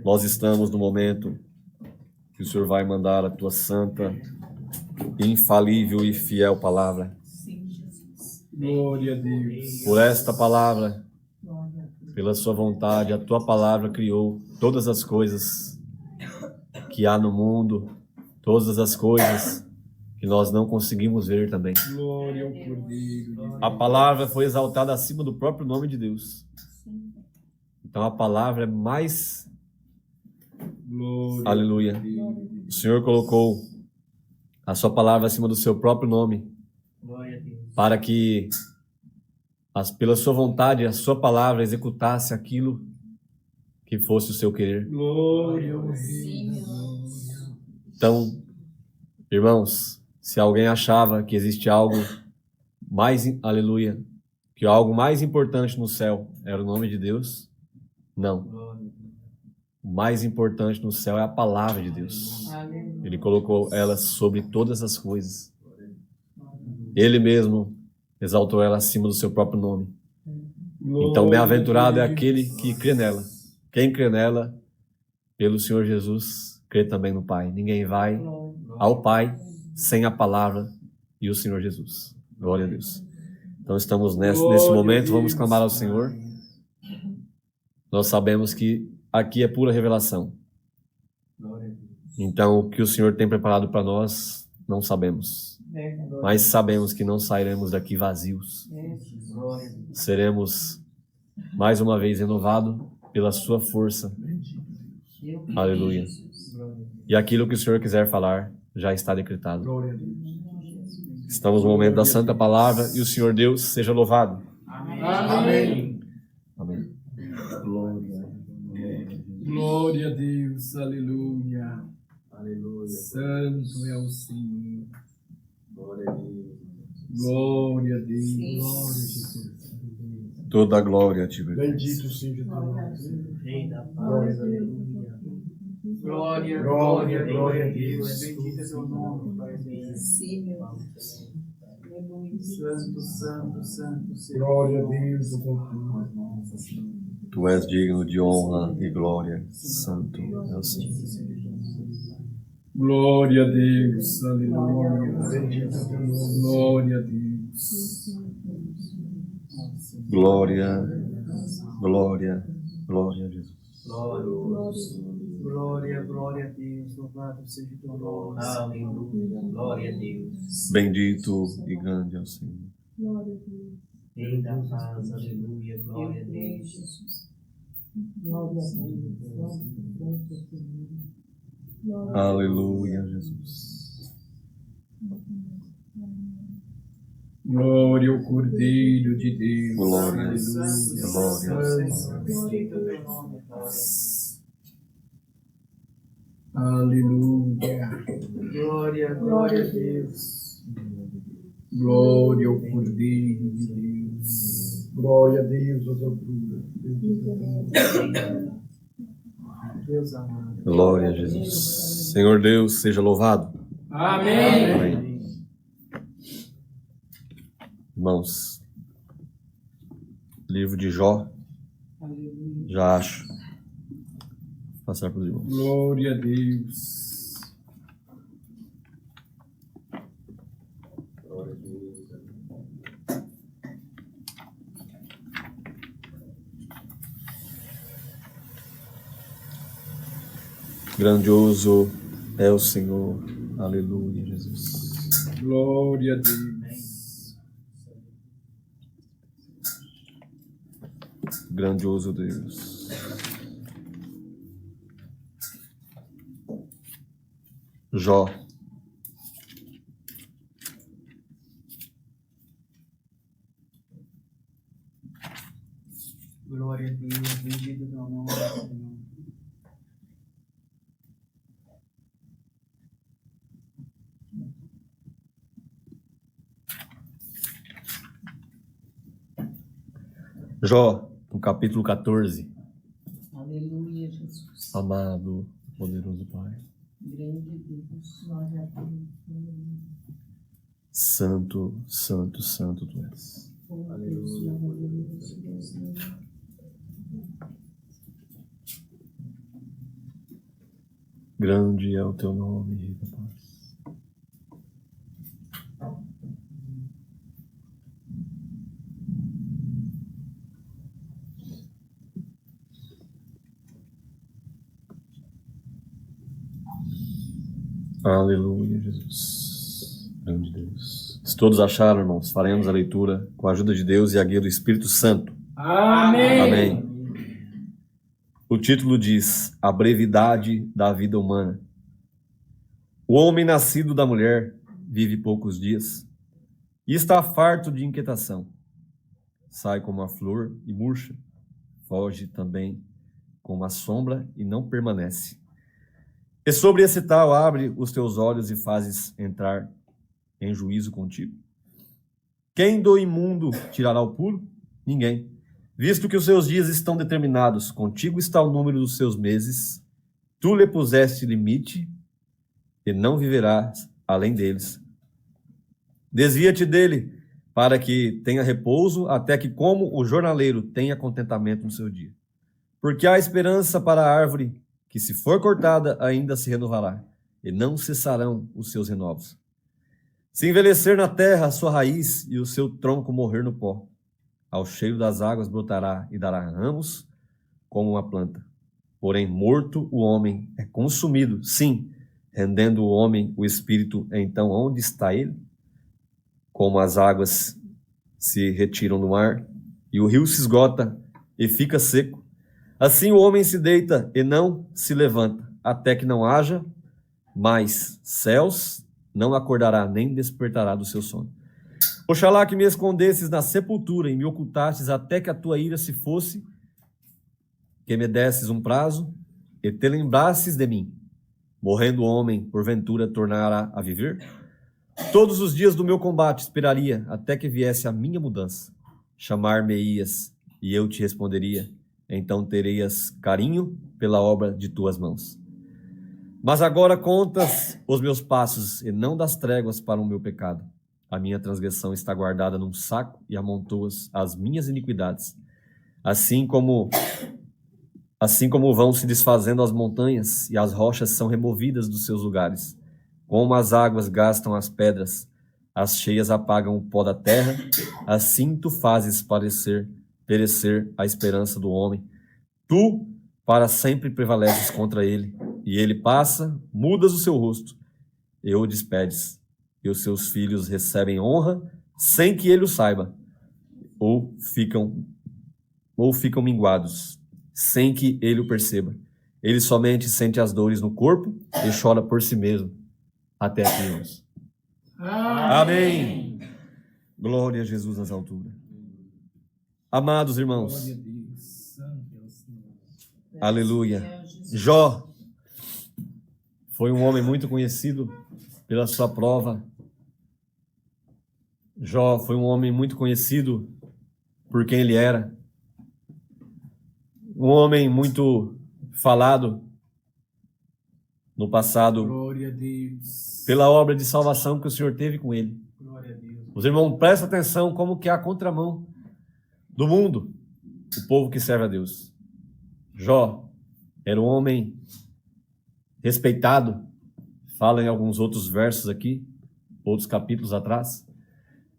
A: nós estamos no momento que o Senhor vai mandar a tua santa, infalível e fiel palavra.
B: Glória a Deus.
A: Por esta palavra, pela sua vontade, a tua palavra criou todas as coisas que há no mundo, todas as coisas que nós não conseguimos ver também.
B: Glória ao Cordeiro.
A: A palavra foi exaltada acima do próprio nome de Deus. Então a palavra é mais...
B: Glória.
A: Aleluia. O Senhor colocou a sua palavra acima do seu próprio nome, para que, pela sua vontade, a sua palavra executasse aquilo que fosse o seu querer.
B: Glória ao Deus.
A: Então, irmãos, se alguém achava que existe algo mais, aleluia, que algo mais importante no céu era o nome de Deus, não. O mais importante no céu é a palavra de Deus. Ele colocou ela sobre todas as coisas. Ele mesmo exaltou ela acima do seu próprio nome. Então, bem-aventurado é aquele que crê nela. Quem crê nela, pelo Senhor Jesus, crê também no Pai. Ninguém vai ao Pai sem a palavra e o Senhor Jesus. Glória a Deus. Então, estamos nesse momento, vamos clamar ao Senhor. Nós sabemos que aqui é pura revelação. Então, o que o Senhor tem preparado para nós, não sabemos. Mas sabemos que não sairemos daqui vazios. Seremos, mais uma vez, renovados pela sua força. Aleluia. E aquilo que o Senhor quiser falar, já está decretado. Estamos no momento da Santa Palavra e o Senhor Deus seja louvado.
B: Amém.
A: Amém.
B: Glória a Deus. Aleluia. Aleluia. Santo é o Senhor. Glória a Deus. Glória a Deus. Glória a Jesus.
A: Toda a glória a ti,
C: Bendito seja teu
D: Rei da paz, aleluia. Glória,
C: glória, glória a Deus.
D: Bendito é teu nome, Pai.
E: Sim, meu Deus.
D: Santo, santo, santo, Senhor.
C: Glória a Deus, o
A: Tu és digno de honra e glória. Santo é o Senhor.
B: Glória a Deus. Aleluia.
C: bendito é teu nome.
B: Glória a Deus.
A: Glória, glória, glória a Jesus.
D: Glória, glória a Deus. Louvado seja teu nome. Aleluia. Glória a Deus.
A: Bendito e grande é o Senhor.
D: Rei da paz, aleluia. Glória a Deus.
A: Aleluia, Jesus.
B: Glória ao Cordeiro de Deus.
A: Glória,
B: Aleluia.
A: glória,
D: Bendito é teu nome, Pai.
B: Aleluia.
D: Glória, glória a Deus.
B: Glória ao Cordeiro de Deus.
C: Glória a Deus, as alturas. Bendito é teu nome.
D: Deus amado.
A: glória a Jesus. Senhor Deus, seja louvado.
B: Amém.
A: Amém. Irmãos, livro de Jó, já acho. Vou passar para os irmãos.
B: Glória a Deus.
A: Grandioso é o Senhor. Aleluia, Jesus.
B: Glória a Deus.
A: Grandioso Deus. Jó.
D: Glória a Deus. Bendito é teu nome, Senhor.
A: Jó, no capítulo 14.
E: Aleluia, Jesus.
A: Amado, poderoso Pai.
E: Grande Deus. Glória a Deus.
A: Santo, santo, santo tu és.
E: Aleluia. Maravilhoso, Deus meu.
A: Grande é o teu nome, Rei da Paz. Aleluia, Jesus. Grande Deus. Se todos acharam, irmãos, faremos a leitura com a ajuda de Deus e a guia do Espírito Santo.
B: Amém.
A: Amém. O título diz: A brevidade da vida humana. O homem nascido da mulher vive poucos dias e está farto de inquietação. Sai como a flor e murcha, foge também como a sombra e não permanece. E sobre esse tal abre os teus olhos e fazes entrar em juízo contigo. Quem do imundo tirará o puro? Ninguém. Visto que os seus dias estão determinados, contigo está o número dos seus meses, tu lhe puseste limite e não viverás além deles. Desvia-te dele, para que tenha repouso, até que, como o jornaleiro, tenha contentamento no seu dia. Porque há esperança para a árvore, que se for cortada, ainda se renovará, e não cessarão os seus renovos. Se envelhecer na terra a sua raiz e o seu tronco morrer no pó, ao cheiro das águas brotará e dará ramos como uma planta. Porém, morto o homem é consumido, sim, rendendo o homem o espírito, então onde está ele? Como as águas se retiram do mar, e o rio se esgota e fica seco, assim o homem se deita e não se levanta, até que não haja mais céus, não acordará nem despertará do seu sono. Oxalá que me escondesses na sepultura e me ocultasses até que a tua ira se fosse, que me desses um prazo e te lembrasses de mim. Morrendo o homem, porventura, tornará a viver? Todos os dias do meu combate esperaria até que viesse a minha mudança. Chamar-me-ias e eu te responderia, então terias carinho pela obra de tuas mãos. Mas agora contas os meus passos e não das tréguas para o meu pecado. A minha transgressão está guardada num saco e amontoas as minhas iniquidades. Assim como vão se desfazendo as montanhas e as rochas são removidas dos seus lugares. Como as águas gastam as pedras, as cheias apagam o pó da terra, assim tu fazes perecer a esperança do homem. Tu para sempre prevaleces contra ele, e ele passa, mudas o seu rosto, e o despedes, e os seus filhos recebem honra sem que ele o saiba, ou ficam minguados, sem que ele o perceba. Ele somente sente as dores no corpo e chora por si mesmo, até aqui, irmãos. Amém. Glória a Jesus nas alturas. Amados irmãos,
B: Glória a Deus. Santo é o Senhor.
A: aleluia. Jó foi um homem muito conhecido pela sua prova. Jó foi um homem muito conhecido por quem ele era. Um homem muito falado no passado
B: Glória a Deus.
A: pela obra de salvação que o Senhor teve com ele.
B: Glória a Deus.
A: Os irmãos, prestem atenção como que é a contramão do mundo, o povo que serve a Deus. Jó era um homem respeitado, fala em alguns outros versos aqui, outros capítulos atrás,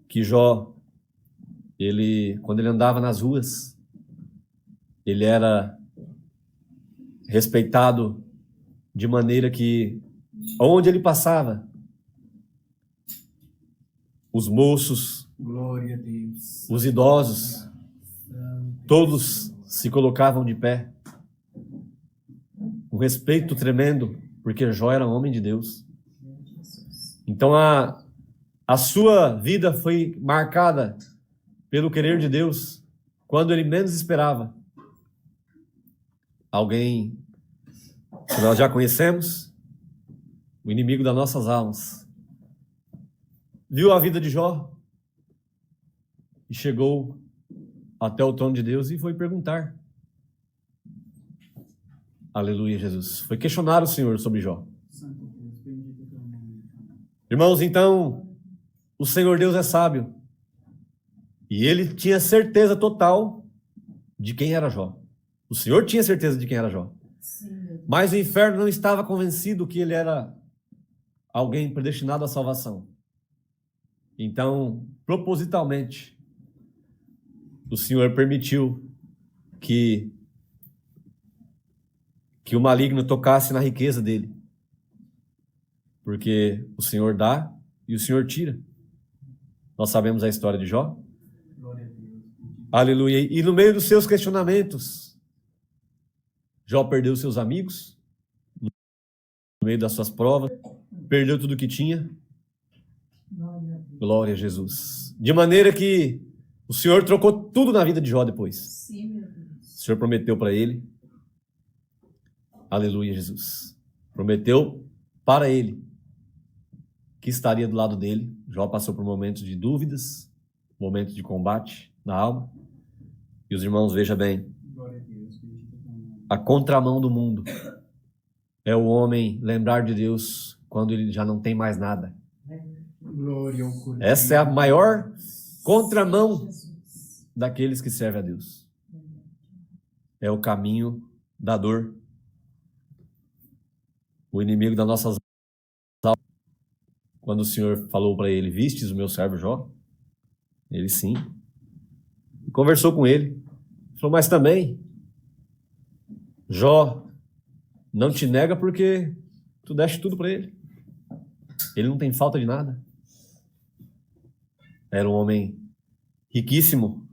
A: que Jó, quando ele andava nas ruas, ele era respeitado de maneira que, onde ele passava, os moços,
B: Glória a Deus.
A: os idosos, todos se colocavam de pé. Um respeito tremendo, porque Jó era homem de Deus. Então a sua vida foi marcada pelo querer de Deus quando ele menos esperava. Alguém que nós já conhecemos, o inimigo das nossas almas, viu a vida de Jó e chegou até o trono de Deus e foi perguntar. Aleluia, Jesus. Foi questionar o Senhor sobre Jó. Irmãos, então, o Senhor Deus é sábio. E ele tinha certeza total de quem era Jó. O Senhor tinha certeza de quem era Jó. Mas o inferno não estava convencido que ele era alguém predestinado à salvação. Então, propositalmente, o Senhor permitiu que o maligno tocasse na riqueza dele. Porque o Senhor dá e o Senhor tira. Nós sabemos a história de Jó. Aleluia. E no meio dos seus questionamentos, Jó perdeu seus amigos, no meio das suas provas, perdeu tudo que tinha. Glória a Jesus. De maneira que o Senhor trocou tudo na vida de Jó depois. O Senhor prometeu para ele. Aleluia, Jesus. Prometeu para ele que estaria do lado dele. Jó passou por momentos de dúvidas, momentos de combate na alma. E os irmãos, veja bem, a contramão do mundo é o homem lembrar de Deus quando ele já não tem mais nada. Essa é a maior contramão daqueles que servem a Deus. É o caminho da dor. O inimigo das nossas almas. Quando o Senhor falou para ele, vistes o meu servo Jó? Ele sim. E conversou com ele. Falou, mas também, Jó não te nega porque tu deste tudo para ele. Ele não tem falta de nada. Era um homem riquíssimo.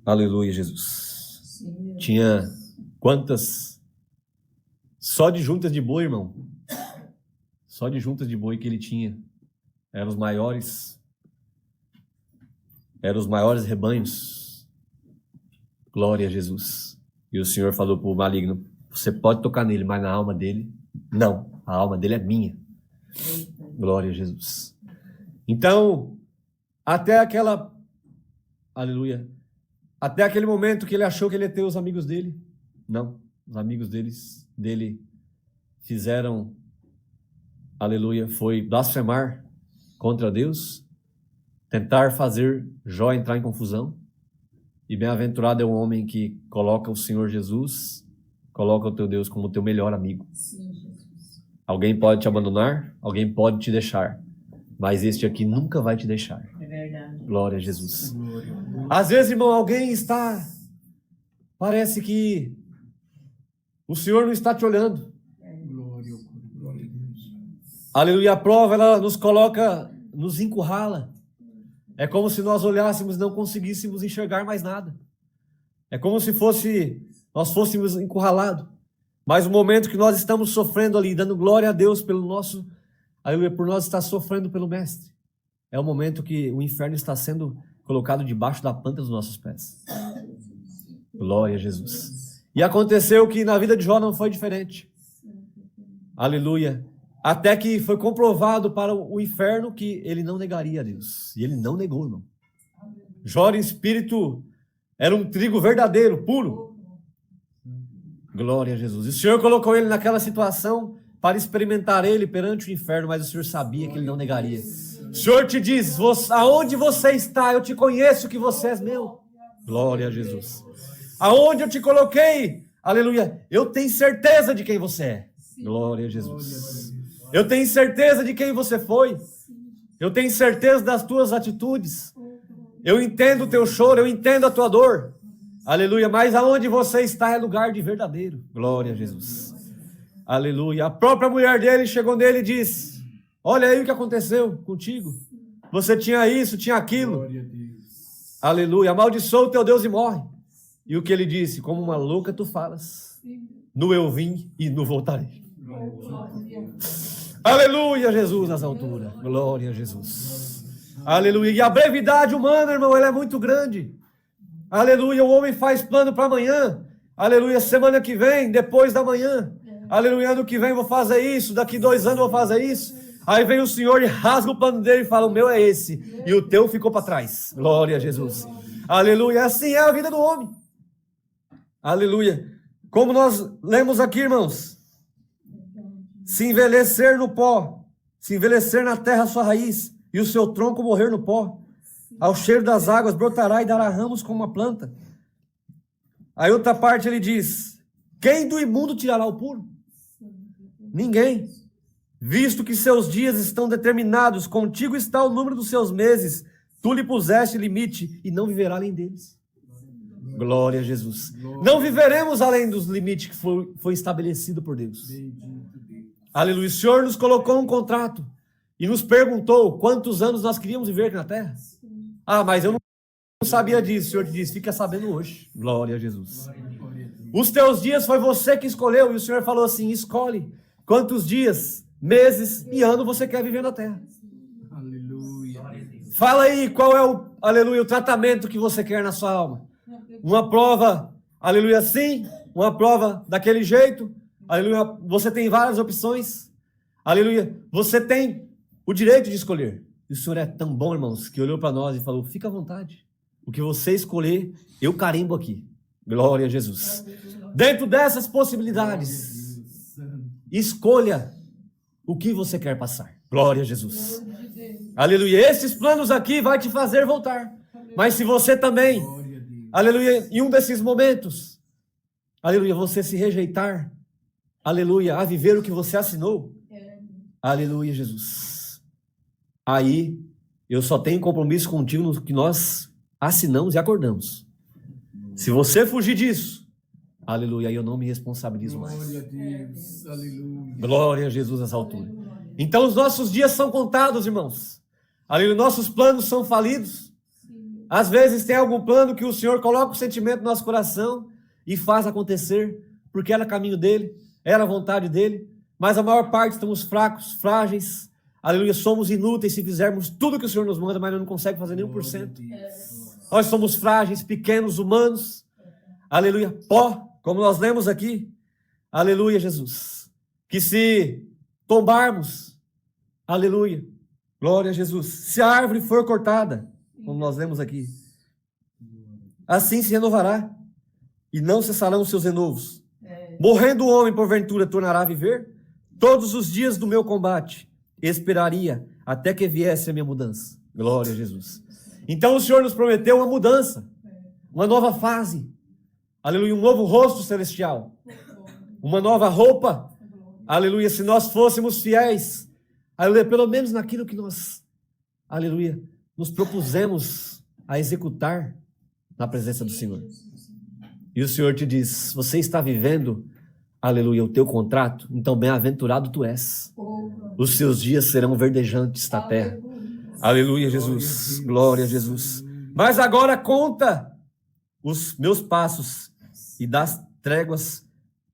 A: Aleluia, Jesus. Tinha quantas... Só de juntas de boi, irmão. Só de juntas de boi que ele tinha. Eram os maiores rebanhos. Glória a Jesus. E o Senhor falou para o maligno, você pode tocar nele, mas na alma dele, não. A alma dele é minha. Glória a Jesus. Então, até aquela... Aleluia. Até aquele momento que ele achou que ele ia ter os amigos dele. Não. Os amigos dele fizeram, aleluia, foi blasfemar contra Deus, tentar fazer Jó entrar em confusão. E bem-aventurado é o homem que coloca o Senhor Jesus, coloca o teu Deus como teu melhor amigo.
E: Sim, Jesus.
A: Alguém pode te abandonar, alguém pode te deixar, mas este aqui nunca vai te deixar.
E: É verdade.
A: Glória a Jesus. Às vezes, irmão, alguém está, parece que o Senhor não está te olhando. Aleluia, a prova, ela nos coloca, nos encurrala. É como se nós olhássemos e não conseguíssemos enxergar mais nada. É como se nós fôssemos encurralados. Mas o momento que nós estamos sofrendo ali, dando glória a Deus pelo nosso, aleluia, por nós estar sofrendo pelo Mestre, é o momento que o inferno está sendo colocado debaixo da planta dos nossos pés. Glória a Jesus. E aconteceu que na vida de Jó não foi diferente. Aleluia. Até que foi comprovado para o inferno que ele não negaria a Deus. E ele não negou, irmão. Jó em espírito era um trigo verdadeiro, puro. Glória a Jesus. E o Senhor colocou ele naquela situação para experimentar ele perante o inferno, mas o Senhor sabia que ele não negaria. O Senhor te diz, aonde você está, eu te conheço que você és meu. Glória a Jesus. Aonde eu te coloquei, aleluia, eu tenho certeza de quem você é. Glória a Jesus. Eu tenho certeza de quem você foi. Eu tenho certeza das tuas atitudes. Eu entendo o teu choro, eu entendo a tua dor. Aleluia, mas aonde você está é lugar de verdadeiro. Glória a Jesus. Aleluia. A própria mulher dele chegou nele e disse, olha aí o que aconteceu contigo. Você tinha isso, tinha aquilo. Aleluia. Amaldiçoa o teu Deus e morre. E o que ele disse? Como uma louca tu falas. No eu vim e no voltarei. Aleluia, Jesus nas alturas. Glória a Jesus. Aleluia. E a brevidade humana, irmão, ela é muito grande. Aleluia. O homem faz plano para amanhã. Aleluia. Semana que vem, depois da manhã. Aleluia. Ano que vem eu vou fazer isso. Daqui 2 anos eu vou fazer isso. Aí vem o Senhor e rasga o plano dele e fala, o meu é esse. E o teu ficou para trás. Glória a Jesus. Aleluia. Assim é a vida do homem. Aleluia. Como nós lemos aqui, irmãos. Se envelhecer no pó, se envelhecer na terra a sua raiz, e o seu tronco morrer no pó, ao cheiro das águas brotará e dará ramos como uma planta. Aí outra parte ele diz: quem do imundo tirará o puro? Ninguém. Visto que seus dias estão determinados, contigo está o número dos seus meses, tu lhe puseste limite e não viverá além deles. Glória a Jesus. Não viveremos além dos limites que foi estabelecido por Deus. Aleluia. O Senhor nos colocou um contrato e nos perguntou quantos anos nós queríamos viver aqui na terra. Ah, mas eu não sabia disso. O Senhor te disse, fica sabendo hoje. Glória a Jesus. Os teus dias foi você que escolheu, e o Senhor falou assim: escolhe quantos dias, meses e ano você quer viver na terra.
B: Aleluia.
A: Fala aí qual é o, aleluia, o tratamento que você quer na sua alma. Uma prova, aleluia, assim, uma prova daquele jeito, aleluia, você tem várias opções, aleluia, você tem o direito de escolher. E o Senhor é tão bom, irmãos, que olhou para nós e falou: fica à vontade, o que você escolher, eu carimbo aqui. Glória a Jesus. Dentro dessas possibilidades, escolha o que você quer passar. Glória a Jesus. Aleluia. Esses planos aqui vai te fazer voltar. Mas se você também, aleluia, em um desses momentos, aleluia, você se rejeitar, aleluia, a viver o que você assinou, aleluia, Jesus. Aí, eu só tenho compromisso contigo no que nós assinamos e acordamos. Se você fugir disso, aleluia, aí eu não me responsabilizo mais.
B: Glória a Deus. Aleluia.
A: Glória a Jesus nessa altura. Então os nossos dias são contados, irmãos. Aleluia, nossos planos são falidos. Às vezes tem algum plano que o Senhor coloca o sentimento no nosso coração e faz acontecer, porque era caminho dele, era a vontade dele, mas a maior parte estamos fracos, frágeis, aleluia, somos inúteis se fizermos tudo que o Senhor nos manda, mas não consegue fazer nem 1%. Nós somos frágeis, pequenos, humanos, aleluia, pó, como nós lemos aqui, aleluia, Jesus, que se tombarmos, aleluia, glória a Jesus, se a árvore for cortada, como nós lemos aqui, assim se renovará, e não cessarão os seus renovos. Morrendo o homem, porventura, tornará a viver? Todos os dias do meu combate, esperaria até que viesse a minha mudança. Glória a Jesus. Então o Senhor nos prometeu uma mudança, uma nova fase, aleluia, um novo rosto celestial, uma nova roupa, aleluia, se nós fôssemos fiéis, aleluia, pelo menos naquilo que nós, aleluia, nos propusemos a executar na presença do Senhor. E o Senhor te diz: você está vivendo, aleluia, o teu contrato, então bem-aventurado tu és. Os seus dias serão verdejantes na terra. Aleluia, Jesus. Glória a Jesus. Mas agora conta os meus passos e das tréguas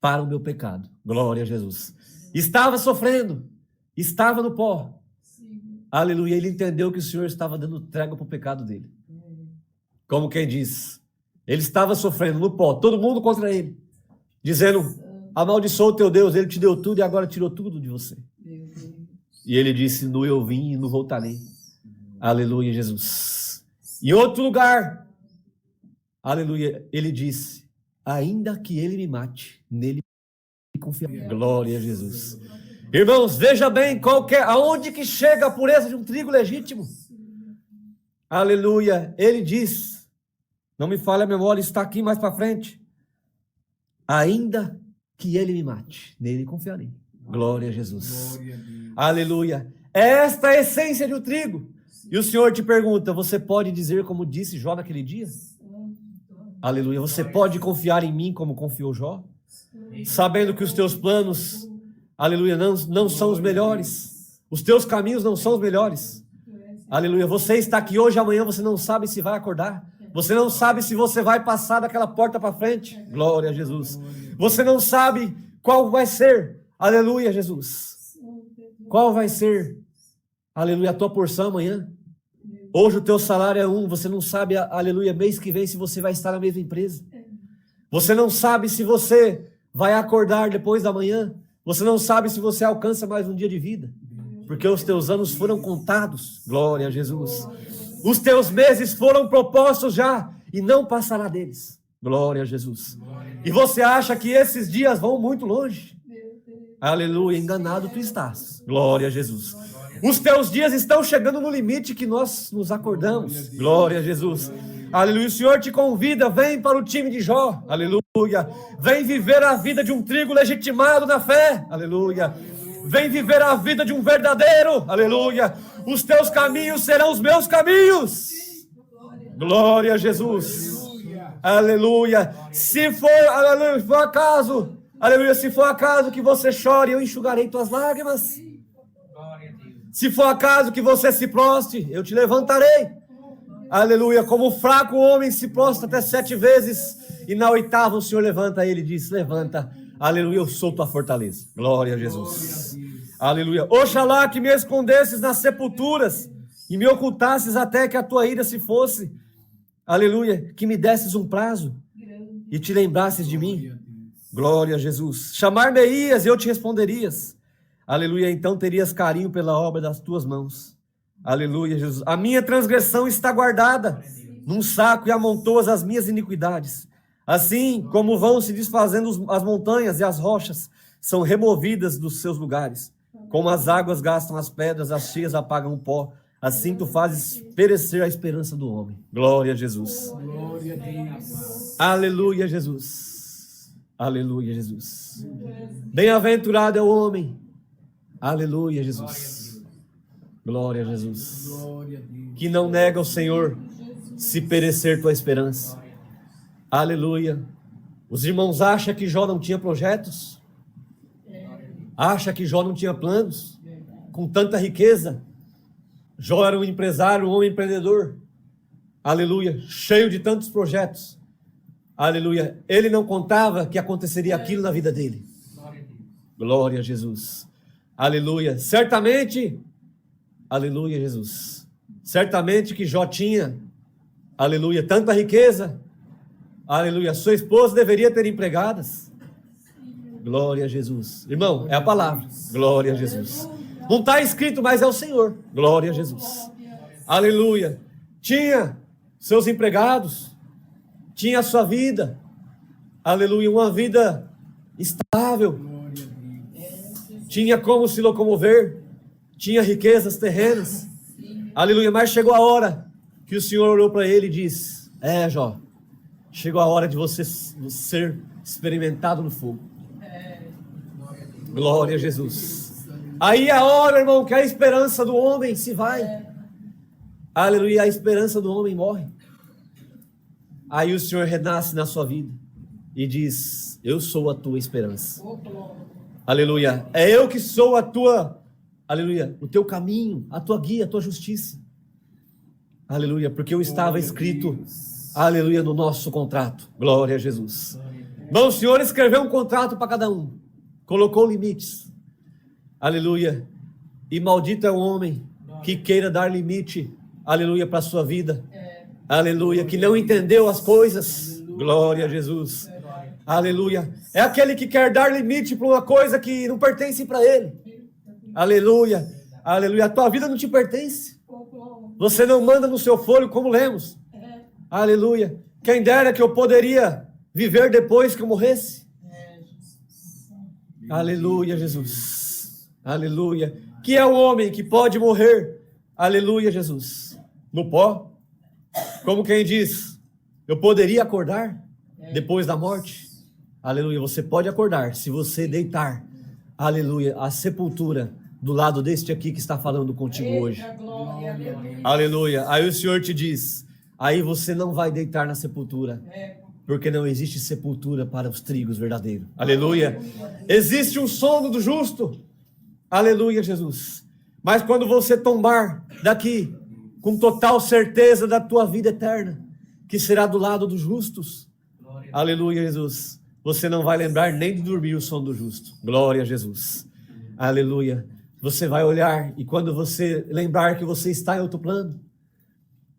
A: para o meu pecado. Glória a Jesus. Estava sofrendo, estava no pó. Aleluia. Ele entendeu que o Senhor estava dando trégua para o pecado dele. Como quem diz, ele estava sofrendo no pó, todo mundo contra ele, dizendo: amaldiçoa o teu Deus, ele te deu tudo e agora tirou tudo de você. E ele disse: no eu vim e não voltarei. Aleluia, Jesus. Em outro lugar, aleluia, ele disse: ainda que ele me mate, nele confiarei. Glória a Jesus. Irmãos, veja bem aonde que chega a pureza de um trigo legítimo. Aleluia. Ele diz, não me falha a memória, está aqui mais para frente: ainda que ele me mate, nele confiarei. Glória a Jesus.
B: Glória a Deus.
A: Aleluia. Esta é a essência do trigo. E o Senhor te pergunta: você pode dizer como disse Jó naquele dia? Aleluia. Você pode confiar em mim como confiou Jó? Sabendo que os teus planos, aleluia, não são os melhores. Os teus caminhos não são os melhores. Aleluia. Você está aqui hoje, amanhã você não sabe se vai acordar. Você não sabe se você vai passar daquela porta para frente. Glória a Jesus. Você não sabe qual vai ser, aleluia, Jesus, qual vai ser, aleluia, a tua porção amanhã. Hoje o teu salário é você não sabe, aleluia, mês que vem se você vai estar na mesma empresa. Você não sabe se você vai acordar depois da manhã. Você não sabe se você alcança mais um dia de vida, porque os teus anos foram contados. Glória a Jesus. Os teus meses foram propostos já, e não passará deles. Glória a Jesus. E você acha que esses dias vão muito longe? Aleluia, enganado tu estás. Glória a Jesus. Os teus dias estão chegando no limite que nós nos acordamos. Glória a Jesus. Aleluia, o Senhor te convida, vem para o time de Jó. Aleluia. Vem viver a vida de um trigo legitimado na fé. Aleluia. Vem viver a vida de um verdadeiro. Aleluia. Os teus caminhos serão os meus caminhos. Glória a Jesus. Aleluia. Se for, aleluia, se for acaso, aleluia, se for acaso que você chore, eu enxugarei tuas lágrimas. Se for acaso que você se prostre, eu te levantarei. Aleluia. Como fraco homem se prostra até 7 vezes, e na 8ª o Senhor levanta ele e diz: levanta. Aleluia, eu sou tua fortaleza. Glória a Jesus. Aleluia. Oxalá que me escondesses nas sepulturas e me ocultasses até que a tua ira se fosse. Aleluia. Que me desses um prazo e te lembrasses de mim. Glória a Jesus. Chamar-me-ias e eu te responderias. Aleluia. Então terias carinho pela obra das tuas mãos. Aleluia, Jesus. A minha transgressão está guardada num saco e amontoas as minhas iniquidades. Assim como vão se desfazendo as montanhas e as rochas são removidas dos seus lugares. Como as águas gastam as pedras, as cheias apagam o pó. Assim tu fazes perecer a esperança do homem. Glória a Jesus.
B: Glória a Deus.
A: Aleluia, Jesus. Aleluia, Jesus. Bem-aventurado é o homem. Aleluia, Jesus. Glória a Jesus.
B: Glória a Deus.
A: Que não nega o Senhor se perecer tua esperança. Aleluia. Os irmãos acham que Jó não tinha projetos? Acha que Jó não tinha planos? Com tanta riqueza. Jó era um empresário, um homem empreendedor. Aleluia. Cheio de tantos projetos. Aleluia. Ele não contava que aconteceria aquilo na vida dele. Glória a Jesus. Aleluia. Certamente, aleluia, Jesus. Certamente que Jó tinha, aleluia, tanta riqueza. Aleluia. Sua esposa deveria ter empregadas. Glória a Jesus. Irmão, é a palavra. Glória a Jesus. Não está escrito, mas é o Senhor. Glória a Jesus. Aleluia. Tinha seus empregados. Tinha a sua vida. Aleluia. Uma vida estável. Tinha como se locomover. Tinha riquezas terrenas. Aleluia. Mas chegou a hora que o Senhor olhou para ele e disse: Jó, chegou a hora de você ser experimentado no fogo. Glória a Jesus. Aí é a hora, irmão, que a esperança do homem se vai. Aleluia, a esperança do homem morre. Aí o Senhor renasce na sua vida e diz: eu sou a tua esperança. Aleluia. É eu que sou a tua, aleluia, o teu caminho, a tua guia, a tua justiça. Aleluia, porque eu estava escrito, aleluia, no nosso contrato. Glória a Jesus. Bom, o Senhor escreveu um contrato para cada um. Colocou limites. Aleluia. E maldito é o homem que queira dar limite, aleluia, para a sua vida. Aleluia, que não entendeu as coisas. Glória a Jesus. Aleluia. É aquele que quer dar limite para uma coisa que não pertence para ele. Aleluia. Aleluia. A tua vida não te pertence. Você não manda no seu fôlego, como lemos. Aleluia. Quem dera que eu poderia viver depois que eu morresse. Aleluia, Jesus. Aleluia. Que é o homem que pode morrer, aleluia, Jesus, no pó? Como quem diz: eu poderia acordar depois da morte? Aleluia. Você pode acordar se você deitar, aleluia, a sepultura do lado deste aqui que está falando contigo hoje. Aleluia. Aí o Senhor te diz: aí você não vai deitar na sepultura, porque não existe sepultura para os trigos verdadeiros. Aleluia. Existe um sono do justo. Aleluia, Jesus. Mas quando você tombar daqui, com total certeza da tua vida eterna, que será do lado dos justos. Aleluia, Jesus. Você não vai lembrar nem de dormir o sono do justo. Glória a Jesus. Aleluia. Você vai olhar e quando você lembrar que você está em outro plano,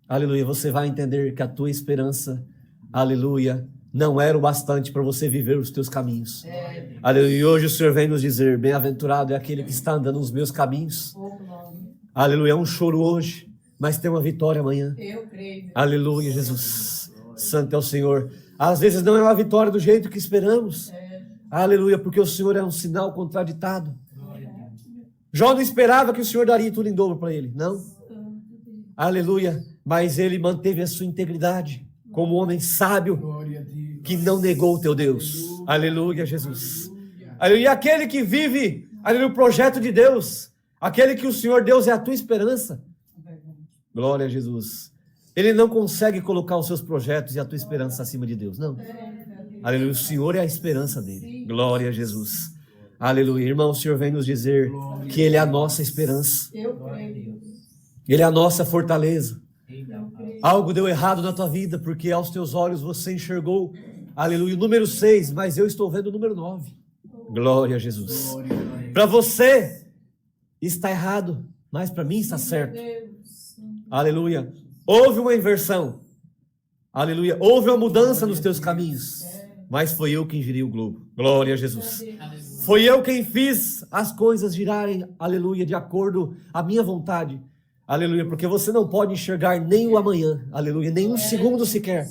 A: aleluia, você vai entender que a tua esperança, aleluia, não era o bastante para você viver os teus caminhos. Aleluia. E hoje o Senhor vem nos dizer: bem-aventurado é aquele que está andando nos meus caminhos. Aleluia. É um choro hoje, mas tem uma vitória amanhã.
E: Eu creio.
A: Aleluia, Jesus. Santo é o Senhor. Às vezes não é uma vitória do jeito que esperamos. Aleluia, porque o Senhor é um sinal contraditado. Jó não esperava que o Senhor daria tudo em dobro para ele, não. Aleluia, mas ele manteve a sua integridade como homem sábio que não negou o teu Deus. Aleluia, Jesus. Aleluia, e aquele que vive, aleluia, o projeto de Deus, aquele que o Senhor Deus é a tua esperança. Glória a Jesus. Ele não consegue colocar os seus projetos e a tua esperança acima de Deus, não. Aleluia, o Senhor é a esperança dele. Glória a Jesus. Aleluia. Irmão, o Senhor vem nos dizer que Ele é a nossa esperança. Ele é a nossa fortaleza. Algo deu errado na tua vida, porque aos teus olhos você enxergou, aleluia, o número 6, mas eu estou vendo o número 9. Glória a Jesus. Para você está errado, mas para mim está certo. Aleluia. Houve uma inversão. Aleluia. Houve uma mudança nos teus caminhos, mas foi eu quem girei o globo. Glória a Jesus. Foi eu quem fiz as coisas girarem, aleluia, de acordo à minha vontade. Aleluia, porque você não pode enxergar nem o amanhã, aleluia, nem um segundo sequer.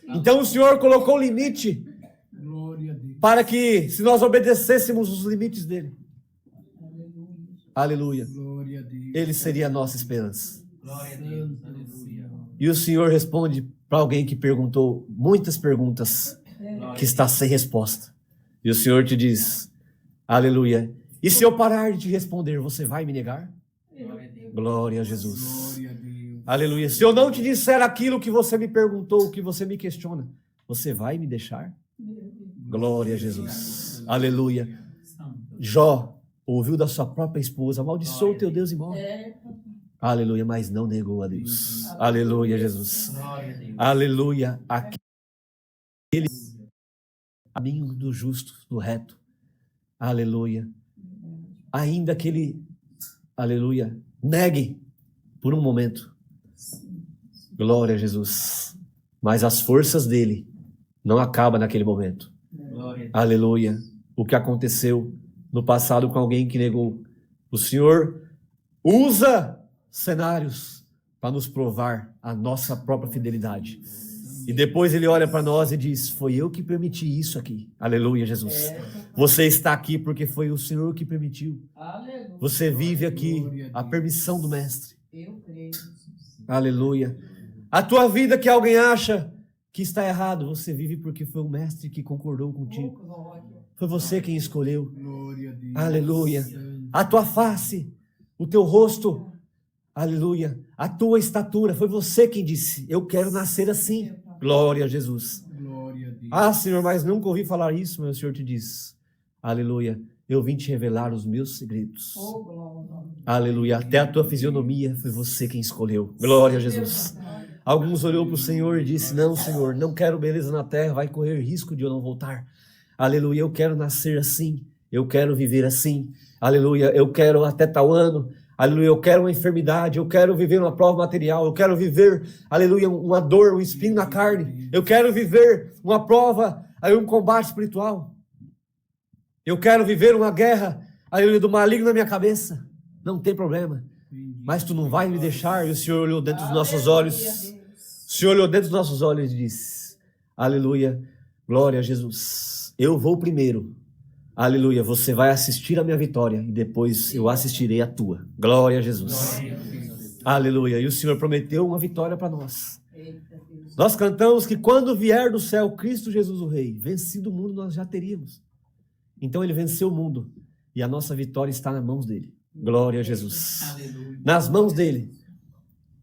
A: Então o Senhor colocou limite para que, se nós obedecêssemos os limites dele, aleluia, ele seria a nossa esperança. E o Senhor responde para alguém que perguntou muitas perguntas, que está sem resposta. E o Senhor te diz, aleluia, e se eu parar de te responder, você vai me negar? Glória a Jesus. Aleluia. Se eu não te disser aquilo que você me perguntou, que você me questiona, você vai me deixar? Glória a Jesus. Aleluia. Jó ouviu da sua própria esposa, amaldiçoa o teu Deus e morre. Aleluia, mas não negou a Deus. Aleluia, Jesus. Aleluia. Aquele caminho do justo, do reto. Aleluia. Ainda que ele, aleluia, negue por um momento. Glória a Jesus. Mas as forças dele não acabam naquele momento. Aleluia. O que aconteceu no passado com alguém que negou. O Senhor usa cenários para nos provar a nossa própria fidelidade. E depois ele olha para nós e diz, foi eu que permiti isso aqui. Aleluia, Jesus. Você está aqui porque foi o Senhor que permitiu. Você vive aqui a permissão do Mestre. Aleluia. A tua vida que alguém acha que está errado, você vive porque foi o Mestre que concordou contigo. Foi você quem escolheu. Aleluia. A tua face, o teu rosto, aleluia. A tua estatura, foi você quem disse, eu quero nascer assim. Glória a Jesus. Ah, Senhor, mas nunca ouvi falar isso, mas o Senhor te diz, aleluia, eu vim te revelar os meus segredos. Aleluia, até a tua fisionomia foi você quem escolheu. Glória a Jesus. Alguns olhou para o Senhor e disse, não, Senhor, não quero beleza na terra, vai correr risco de eu não voltar. Aleluia, eu quero nascer assim, eu quero viver assim. Aleluia, eu quero até tal ano. Aleluia, eu quero uma enfermidade, eu quero viver uma prova material, eu quero viver, aleluia, uma dor, um espinho na carne, eu quero viver uma prova, um combate espiritual, eu quero viver uma guerra, aleluia, do maligno na minha cabeça, não tem problema, mas tu não vai me deixar. E o Senhor olhou dentro dos nossos olhos, o Senhor olhou dentro dos nossos olhos e disse, aleluia, glória a Jesus, eu vou primeiro. Aleluia, você vai assistir a minha vitória e depois eu assistirei a tua. Glória a Jesus. Aleluia, e o Senhor prometeu uma vitória para nós. Nós cantamos que quando vier do céu Cristo Jesus o Rei, vencido o mundo nós já teríamos. Então ele venceu o mundo e a nossa vitória está nas mãos dele. Glória a Jesus. Nas mãos dele.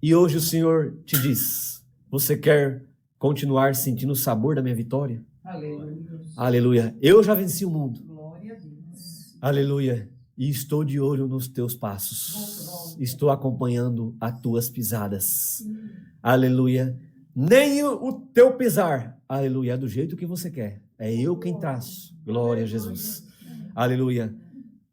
A: E hoje o Senhor te diz, você quer continuar sentindo o sabor da minha vitória? Aleluia, eu já venci o mundo. Aleluia, e estou de olho nos teus passos, estou acompanhando as tuas pisadas, aleluia, nem o teu pisar, aleluia, é do jeito que você quer, é eu quem traço, glória a Jesus, aleluia,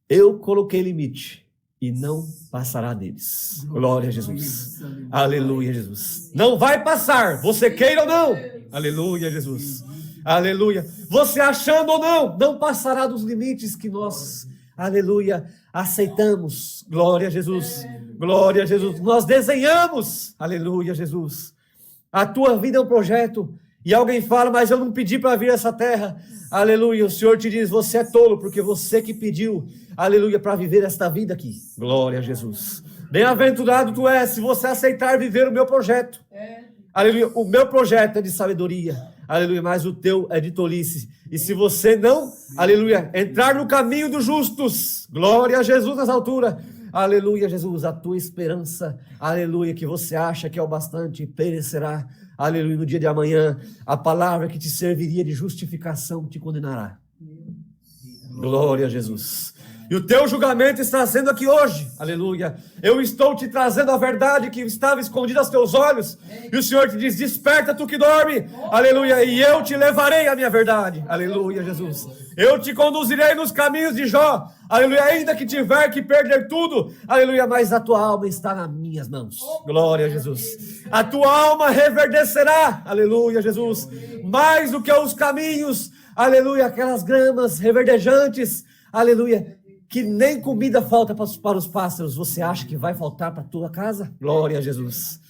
A: eu coloquei limite e não passará deles, glória a Jesus, aleluia, Jesus, não vai passar, você queira ou não, aleluia, Jesus. Aleluia, você achando ou não, não passará dos limites que nós, aleluia, aceitamos. Glória a Jesus, glória a Jesus. Nós desenhamos, aleluia, Jesus. A tua vida é um projeto E alguém fala, mas eu não pedi para vir a essa terra. Aleluia. O Senhor te diz, você é tolo, porque você que pediu, aleluia, para viver esta vida aqui. Glória a Jesus. Bem-aventurado tu és, se você aceitar viver o meu projeto. Aleluia. O meu projeto é de sabedoria. Aleluia. Mas o teu é de tolice. E se você não, aleluia, entrar no caminho dos justos. Glória a Jesus nas alturas. Aleluia, Jesus. A tua esperança, aleluia, que você acha que é o bastante, perecerá. Aleluia, no dia de amanhã, a palavra que te serviria de justificação te condenará. Glória a Jesus. E o teu julgamento está sendo aqui hoje. Aleluia. Eu estou te trazendo a verdade que estava escondida aos teus olhos. E o Senhor te diz, desperta tu que dorme. Aleluia. E eu te levarei a minha verdade. Aleluia, Jesus. Eu te conduzirei nos caminhos de Jó. Aleluia. Ainda que tiver que perder tudo. Aleluia. Mas a tua alma está nas minhas mãos. Glória a Jesus. A tua alma reverdecerá. Aleluia, Jesus. Mais do que os caminhos. Aleluia. Aquelas gramas reverdejantes. Aleluia. Que nem comida falta para os pássaros. Você acha que vai faltar para a tua casa? Glória a Jesus.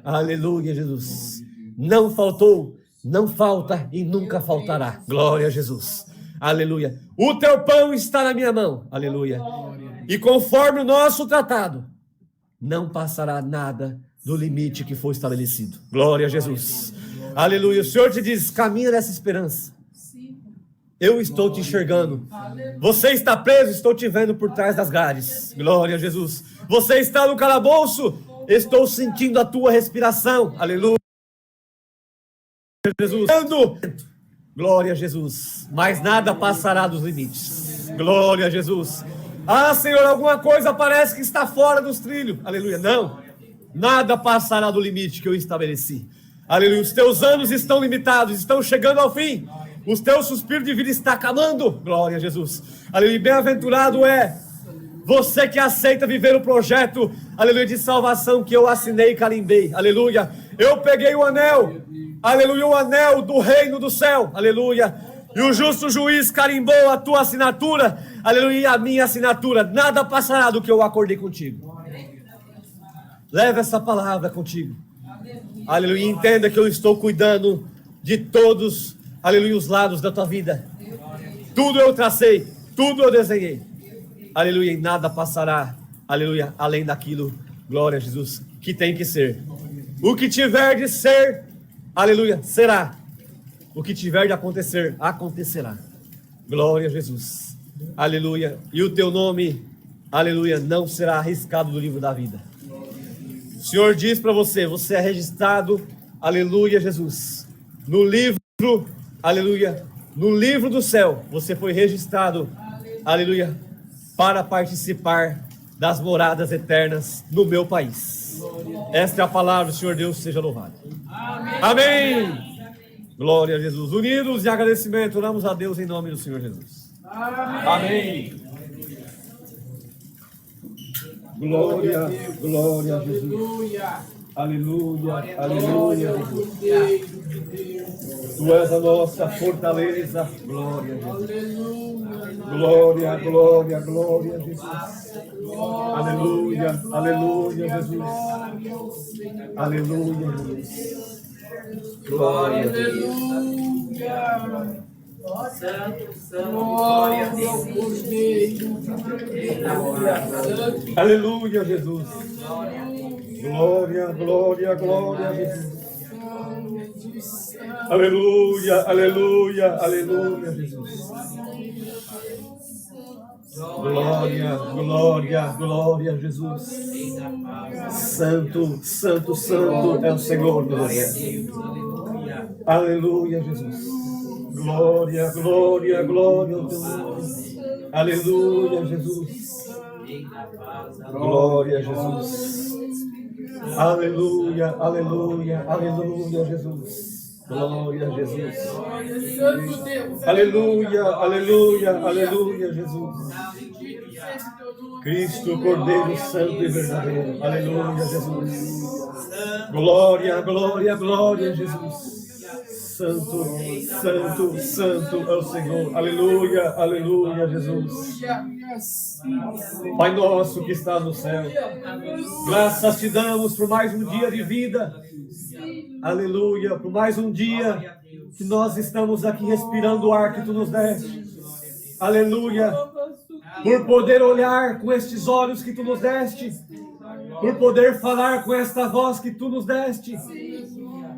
A: Aleluia, Jesus. Não faltou, não falta e nunca faltará. Glória a Jesus. Aleluia. O teu pão está na minha mão. Aleluia. E conforme o nosso tratado, não passará nada do limite que foi estabelecido. Glória a Jesus. Aleluia. O Senhor te diz, caminha nessa esperança. Eu estou te enxergando. Você está preso, estou te vendo por trás das grades. Glória a Jesus. Você está no calabouço, estou sentindo a tua respiração. Aleluia. Jesus. Glória a Jesus. Mas nada passará dos limites. Glória a Jesus. Ah, Senhor, alguma coisa parece que está fora dos trilhos. Aleluia. Não. Nada passará do limite que eu estabeleci. Aleluia. Os teus anos estão limitados, estão chegando ao fim. Os teus suspiros de vida estão acabando. Glória a Jesus. Aleluia. Bem-aventurado é você que aceita viver o projeto, aleluia, de salvação que eu assinei e carimbei. Aleluia. Eu peguei o anel. Aleluia. O anel do reino do céu. Aleluia. E o justo juiz carimbou a tua assinatura. Aleluia. E a minha assinatura. Nada passará do que eu acordei contigo. Leva essa palavra contigo. Aleluia. Entenda que eu estou cuidando de todos, aleluia, os lados da tua vida. Tudo eu tracei, tudo eu desenhei. Aleluia, e nada passará, aleluia, além daquilo, glória a Jesus, que tem que ser. O que tiver de ser, aleluia, será. O que tiver de acontecer, acontecerá. Glória a Jesus. Aleluia. E o teu nome, aleluia, não será arriscado do livro da vida. O Senhor diz para você, você é registrado, aleluia, Jesus, no livro, aleluia, no livro do céu, você foi registrado, aleluia, para participar das moradas eternas no meu país. Esta é a palavra do Senhor Deus, seja louvado. Amém. Glória a Jesus. Unidos em agradecimento, oramos a Deus em nome do Senhor Jesus. Amém. Glória, glória a Jesus. Aleluia, aleluia. Tu és a nossa fortaleza. Glória a Jesus. Glória, glória, glória a Jesus. Aleluia, aleluia, Jesus. Aleluia, Jesus. Glória a Deus.
D: Santo, santo, glória a Deus.
A: Aleluia, Jesus. Glória, glória, glória a Jesus. Aleluia, aleluia, aleluia, Jesus. Glória, glória, glória a Jesus. Santo, santo, santo é o Senhor Deus. Aleluia, Jesus. Glória, glória, glória ao teu nome. Aleluia, Jesus. Glória a Jesus. Aleluia, aleluia, aleluia, Jesus. Glória a Jesus. Aleluia, aleluia, aleluia, Jesus. Cristo, Cordeiro Santo e verdadeiro. Aleluia, Jesus. Glória, glória, glória, Jesus. Santo, Santo, Santo é o Senhor. Aleluia, aleluia, Jesus. Pai nosso que está no céu, graças te damos por mais um dia de vida. Aleluia, por mais um dia que nós estamos aqui respirando o ar que tu nos deste. Aleluia, por poder olhar com estes olhos que tu nos deste, por poder falar com esta voz que tu nos deste.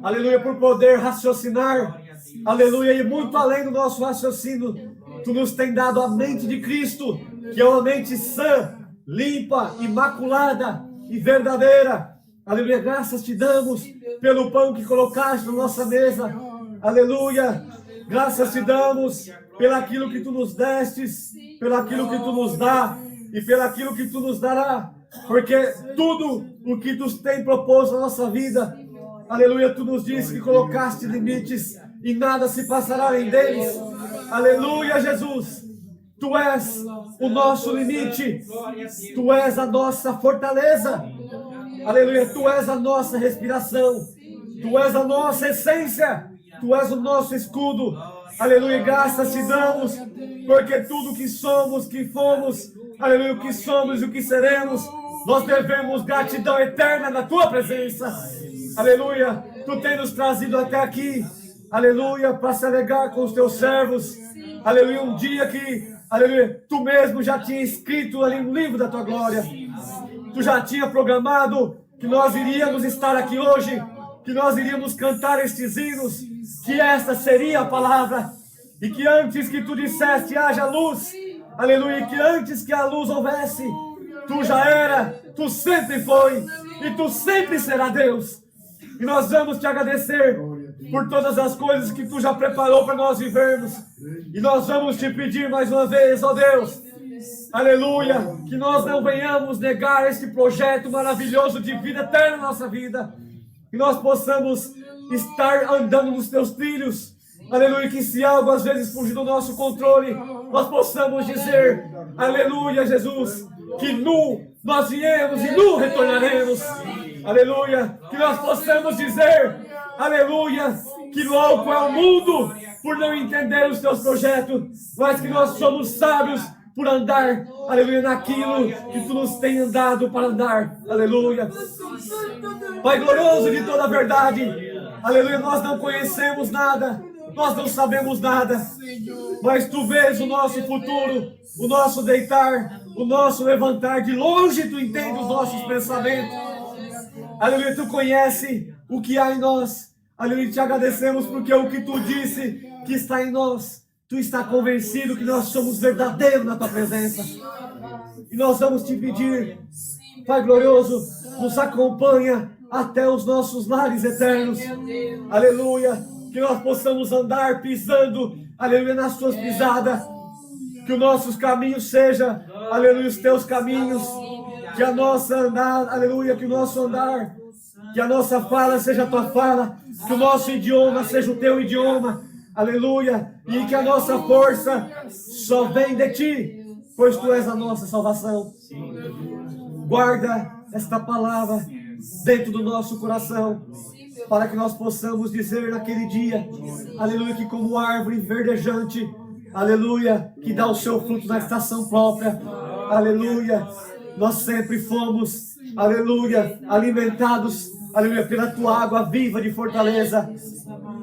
A: Aleluia, por poder raciocinar. Aleluia, e muito além do nosso raciocínio, tu nos tem dado a mente de Cristo, que é uma mente sã, limpa, imaculada e verdadeira. Aleluia, graças te damos pelo pão que colocaste na nossa mesa. Aleluia, graças te damos pelaquilo que tu nos destes, pelaquilo que tu nos dá e pelaquilo que tu nos dará. Porque tudo o que tu tem proposto na nossa vida, aleluia, tu nos disse que colocaste limites e nada se passará além deles. Aleluia, Jesus. Tu és o nosso limite. Tu és a nossa fortaleza. Aleluia, tu és a nossa respiração. Tu és a nossa essência. Tu és o nosso escudo. Aleluia, graças te damos, porque tudo que somos, que fomos, aleluia, o que somos e o que seremos, nós devemos gratidão eterna na tua presença. Aleluia, tu tens nos trazido até aqui, aleluia, para se alegrar com os teus servos. Aleluia, um dia que, aleluia, tu mesmo já tinha escrito ali no livro da tua glória. Tu já tinha programado que nós iríamos estar aqui hoje, que nós iríamos cantar estes hinos, que esta seria a palavra, e que antes que tu disseste haja luz, aleluia, que antes que a luz houvesse, tu já era, tu sempre foi, e tu sempre será Deus. E nós vamos te agradecer por todas as coisas que tu já preparou para nós vivermos. E nós vamos te pedir mais uma vez, ó Deus, aleluia, que nós não venhamos negar este projeto maravilhoso de vida eterna na nossa vida. Que nós possamos estar andando nos teus trilhos. Aleluia, que se algo às vezes fugir do nosso controle, nós possamos dizer, aleluia, Jesus, que nu nós viemos e nu retornaremos. Aleluia, que nós possamos dizer, aleluia, que louco é o mundo por não entender os teus projetos, mas que nós somos sábios por andar, aleluia, naquilo que tu nos tem andado para andar. Aleluia. Pai glorioso de toda a verdade, aleluia, nós não conhecemos nada, nós não sabemos nada, mas tu vês o nosso futuro, o nosso deitar, o nosso levantar. De longe tu entende os nossos pensamentos. Aleluia, tu conhece o que há em nós. Aleluia, te agradecemos porque o que tu disse que está em nós, tu está convencido que nós somos verdadeiros na tua presença. E nós vamos te pedir, Pai glorioso, nos acompanha até os nossos lares eternos. Aleluia, que nós possamos andar pisando, aleluia, nas tuas pisadas. Que os nossos caminhos sejam, aleluia, os teus caminhos. Que a nossa andar, aleluia, que o nosso andar, que a nossa fala seja a tua fala. Que o nosso idioma seja o teu idioma. Aleluia, e que a nossa força só vem de ti, pois tu és a nossa salvação. Guarda esta palavra dentro do nosso coração, para que nós possamos dizer naquele dia, aleluia, que como árvore verdejante, aleluia, que dá o seu fruto na estação própria, aleluia, nós sempre fomos, aleluia, alimentados, aleluia, pela tua água viva de fortaleza.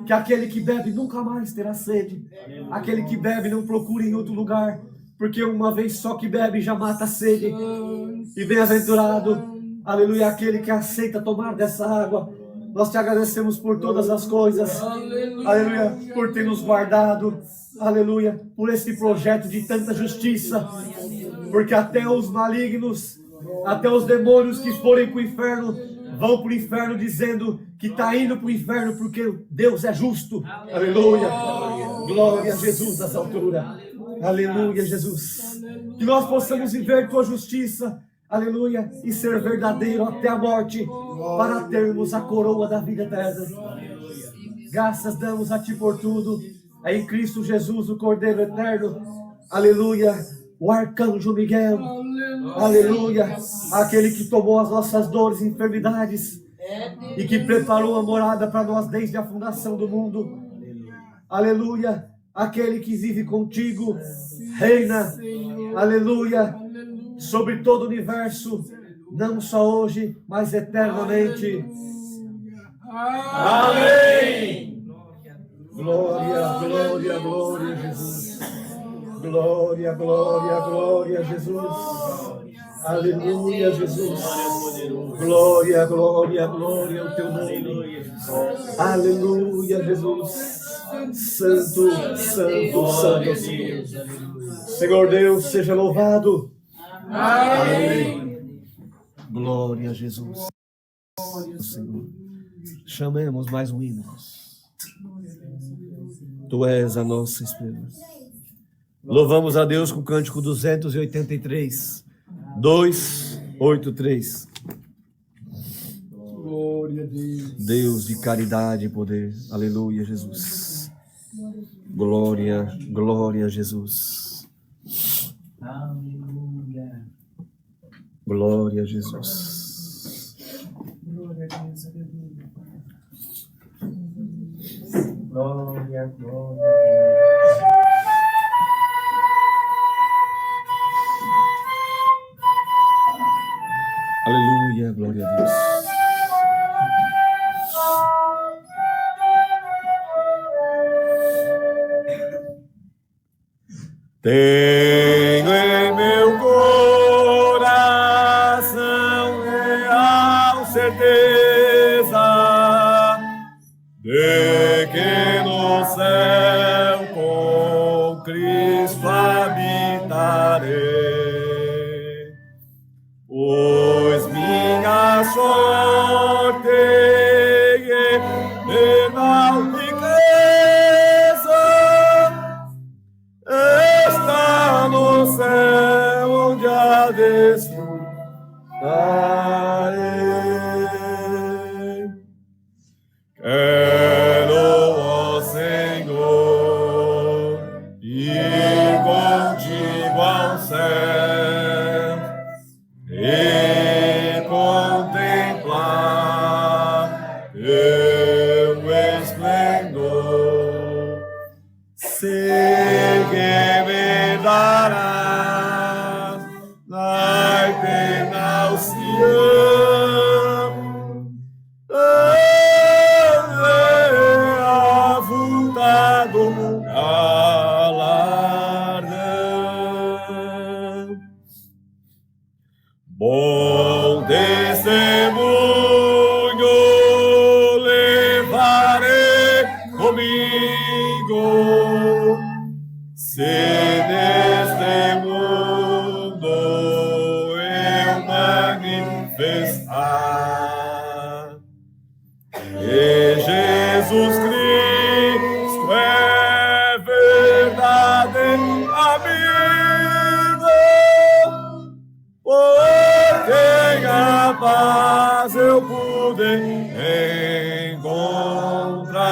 A: Que aquele que bebe nunca mais terá sede. Aquele que bebe não procure em outro lugar, porque uma vez só que bebe já mata a sede. E bem-aventurado, aleluia, aquele que aceita tomar dessa água. Nós te agradecemos por todas as coisas, aleluia, por ter nos guardado, aleluia, por esse projeto de tanta justiça, porque até os malignos, até os demônios que forem para o inferno, vão para o inferno dizendo que está indo para o inferno porque Deus é justo. Aleluia. Glória a Jesus das alturas. Aleluia, Jesus. Que nós possamos viver tua justiça. Aleluia. E ser verdadeiro até a morte, para termos a coroa da vida eterna. Graças damos a ti por tudo. É em Cristo Jesus, o Cordeiro eterno. Aleluia. O arcanjo Miguel, aleluia, aquele que tomou as nossas dores e enfermidades e que preparou a morada para nós desde a fundação do mundo.
F: aleluia, aquele que vive contigo, reina,
B: Senhor.
F: aleluia,
B: Aleluia.
F: sobre todo o universo, não só hoje, mas eternamente.
A: Amém.
F: Glória, glória, glória, Jesus. Glória, glória, glória, Jesus. Aleluia, Jesus. Glória, glória, glória ao teu nome. Aleluia, Jesus. Santo, santo, santo, Senhor. Senhor Deus, seja louvado. Amém. Glória a Jesus. Senhor. Chamemos mais um hino. Tu és a nossa esperança. Louvamos a Deus com o cântico 283. 283.
B: Glória a Deus.
F: Deus de caridade e poder. Aleluia, Jesus. Glória, glória a Jesus.
D: Aleluia.
F: Glória a Jesus.
E: Glória a Deus, aleluia.
D: Glória, glória a Deus.
F: Aleluia, glória a Deus. Tenho em meu coração real certeza de que no céu com Cristo habitarei, pois minha sorte eterna riqueza está no céu onde há desfrutarei. Quero, ó Senhor, ir contigo ao céu e contemplar teu esplendor. Sei que me darás na eterna Sião avultado galardão. Bom testemunho levarei comigo, se neste mundo eu manifestar que Jesus Cristo é verdadeiro amigo, por quem a paz eu pude encontrar.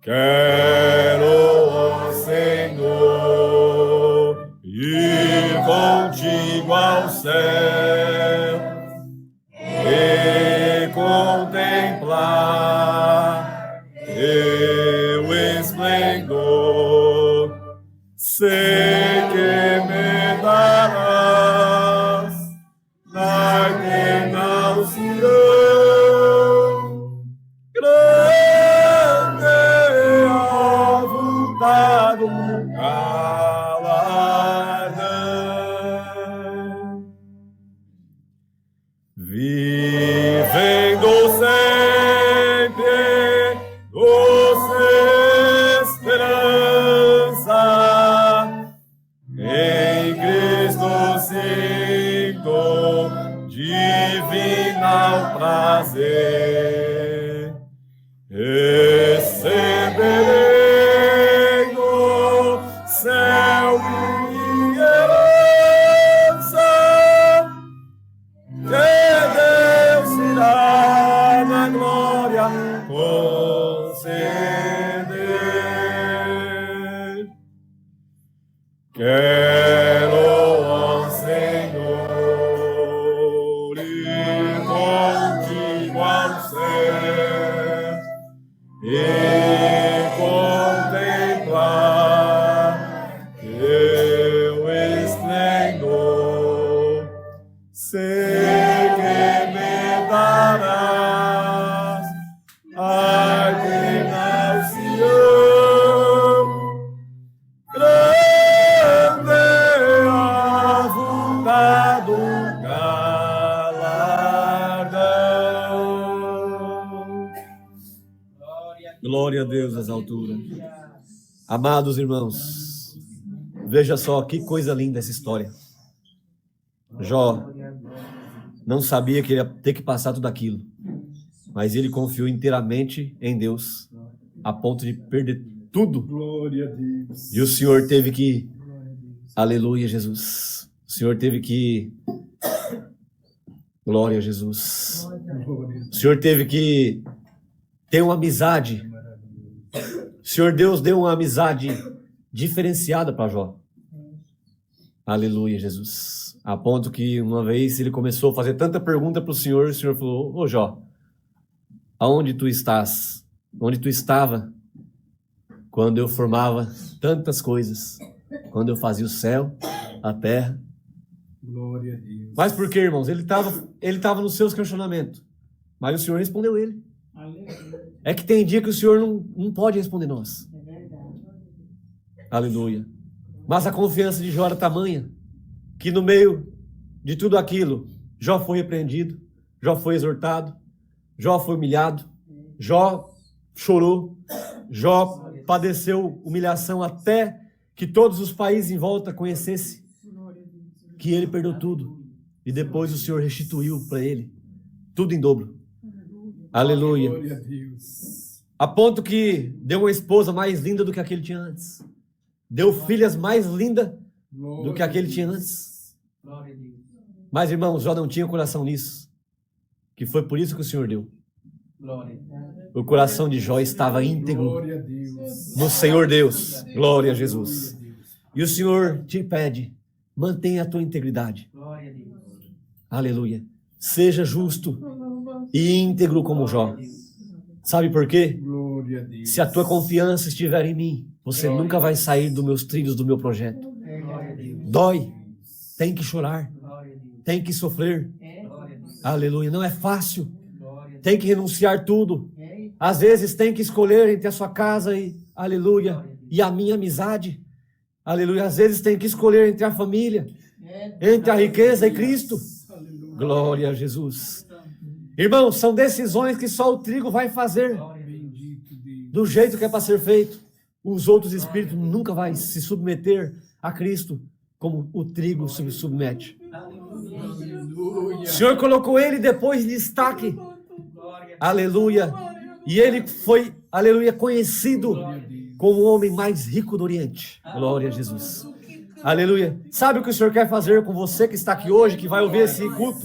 F: Quero, ó Senhor, ir contigo ao céu e contemplar teu esplendor. Sei que me darás na eterna Sião grande avultado galardão. Vivendo sempre doce esperança, em Cristo sinto divinal prazer. Receberei no céu minha herança, que Deus irá na glória conceder. Quero, ó Senhor, ir contigo ao céu
A: e contemplar teu esplendor. Sei que me darás ordenação, grande avultado galardão. Glória a Deus nas alturas. Amados irmãos, veja só que coisa linda essa história. Jó não sabia que ele ia ter que passar tudo aquilo, mas ele confiou inteiramente em Deus, a ponto de perder tudo.
E: Glória a Deus.
A: E o Senhor teve que, aleluia, Jesus. O Senhor teve que, glória a Jesus. O Senhor teve que ter uma amizade. O Senhor Deus deu uma amizade diferenciada para Jó. Aleluia, Jesus. A ponto que uma vez ele começou a fazer tanta pergunta para o Senhor falou: ô Jó, aonde tu estás? Onde tu estava quando eu formava tantas coisas? Quando eu fazia o céu, a terra.
E: Glória a Deus.
A: Mas por quê, irmãos? Ele estava nos seus questionamentos. Mas o Senhor respondeu ele. É que tem dia que o Senhor não pode responder nós. Aleluia. Mas a confiança de Jó era tamanha que no meio de tudo aquilo, Jó foi repreendido, Jó foi exortado, Jó foi humilhado, Jó chorou, Jó padeceu humilhação até que todos os países em volta conhecessem que ele perdeu tudo. E depois o Senhor restituiu para ele tudo em dobro. Aleluia.
E: Glória a Deus.
A: A ponto que deu uma esposa mais linda do que aquele tinha antes. Deu filhas mais lindas do que aquele tinha antes.
D: Glória a Deus.
A: Mas, irmãos, Jó não tinha coração nisso. Que foi por isso que o Senhor deu.
D: Glória.
A: O coração de Jó estava íntegro
E: Glória a Deus.
A: no Senhor Deus. Glória a Jesus. E o Senhor te pede, mantenha a tua integridade.
D: Glória a Deus.
A: Aleluia. Seja justo e íntegro como Jó. Sabe por quê?
E: Glória a Deus.
A: Se a tua confiança estiver em mim, você nunca vai sair dos meus trilhos, do meu projeto.
D: Glória a Deus.
A: Dói, tem que chorar,
D: Glória a Deus.
A: tem que sofrer.
D: Glória a Deus.
A: Aleluia. Não é fácil.
D: Glória a Deus.
A: Tem que renunciar tudo. Às vezes tem que escolher entre a sua casa e, aleluia, e a minha amizade. Aleluia. Às vezes tem que escolher entre a família, entre a riqueza e Cristo. Glória a Jesus. Irmãos, são decisões que só o trigo vai fazer
E: Bendito Deus.
A: do jeito que é para ser feito. Os outros espíritos nunca vai se submeter a Cristo como o trigo se submete. O Senhor colocou ele depois de destaque. Aleluia. E ele foi, aleluia, conhecido como o homem mais rico do Oriente. Glória a Jesus. Aleluia. Sabe o que o Senhor quer fazer com você que está aqui hoje, que vai ouvir esse culto?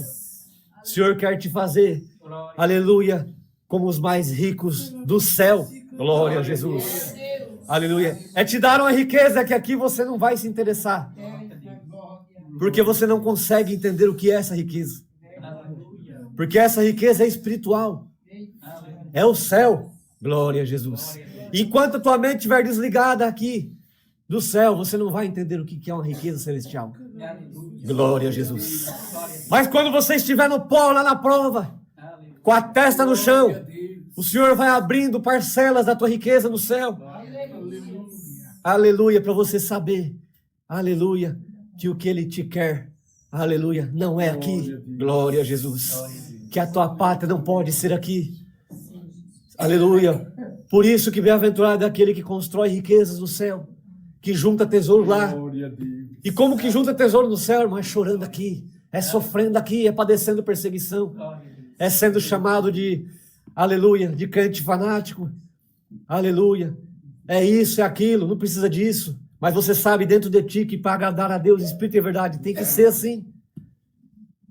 A: O Senhor quer te fazer, aleluia, como os mais ricos do céu. Glória a Jesus. Aleluia. É te dar uma riqueza que aqui você não vai se interessar. Porque você não consegue entender o que é essa riqueza. Porque essa riqueza é espiritual. É o céu. Glória a Jesus. Enquanto a tua mente estiver desligada aqui do céu, você não vai entender o que é uma riqueza celestial. Glória a Jesus. Mas quando você estiver no pó, lá na prova, com a testa no chão, o Senhor vai abrindo parcelas da tua riqueza no céu. Aleluia, para você saber, aleluia, que o que Ele te quer, aleluia, não é aqui. Glória a Jesus. Que a tua pátria não pode ser aqui. Aleluia. Por isso que bem-aventurado é aquele que constrói riquezas no céu, que junta tesouro lá.
E: Glória a Deus.
A: E como que junta tesouro no céu, irmão? É chorando aqui, é sofrendo aqui, é padecendo perseguição, é sendo chamado de, aleluia, de crente fanático. Aleluia. É isso, é aquilo, não precisa disso. Mas você sabe dentro de ti que para agradar a Deus, Espírito e verdade, tem que ser assim.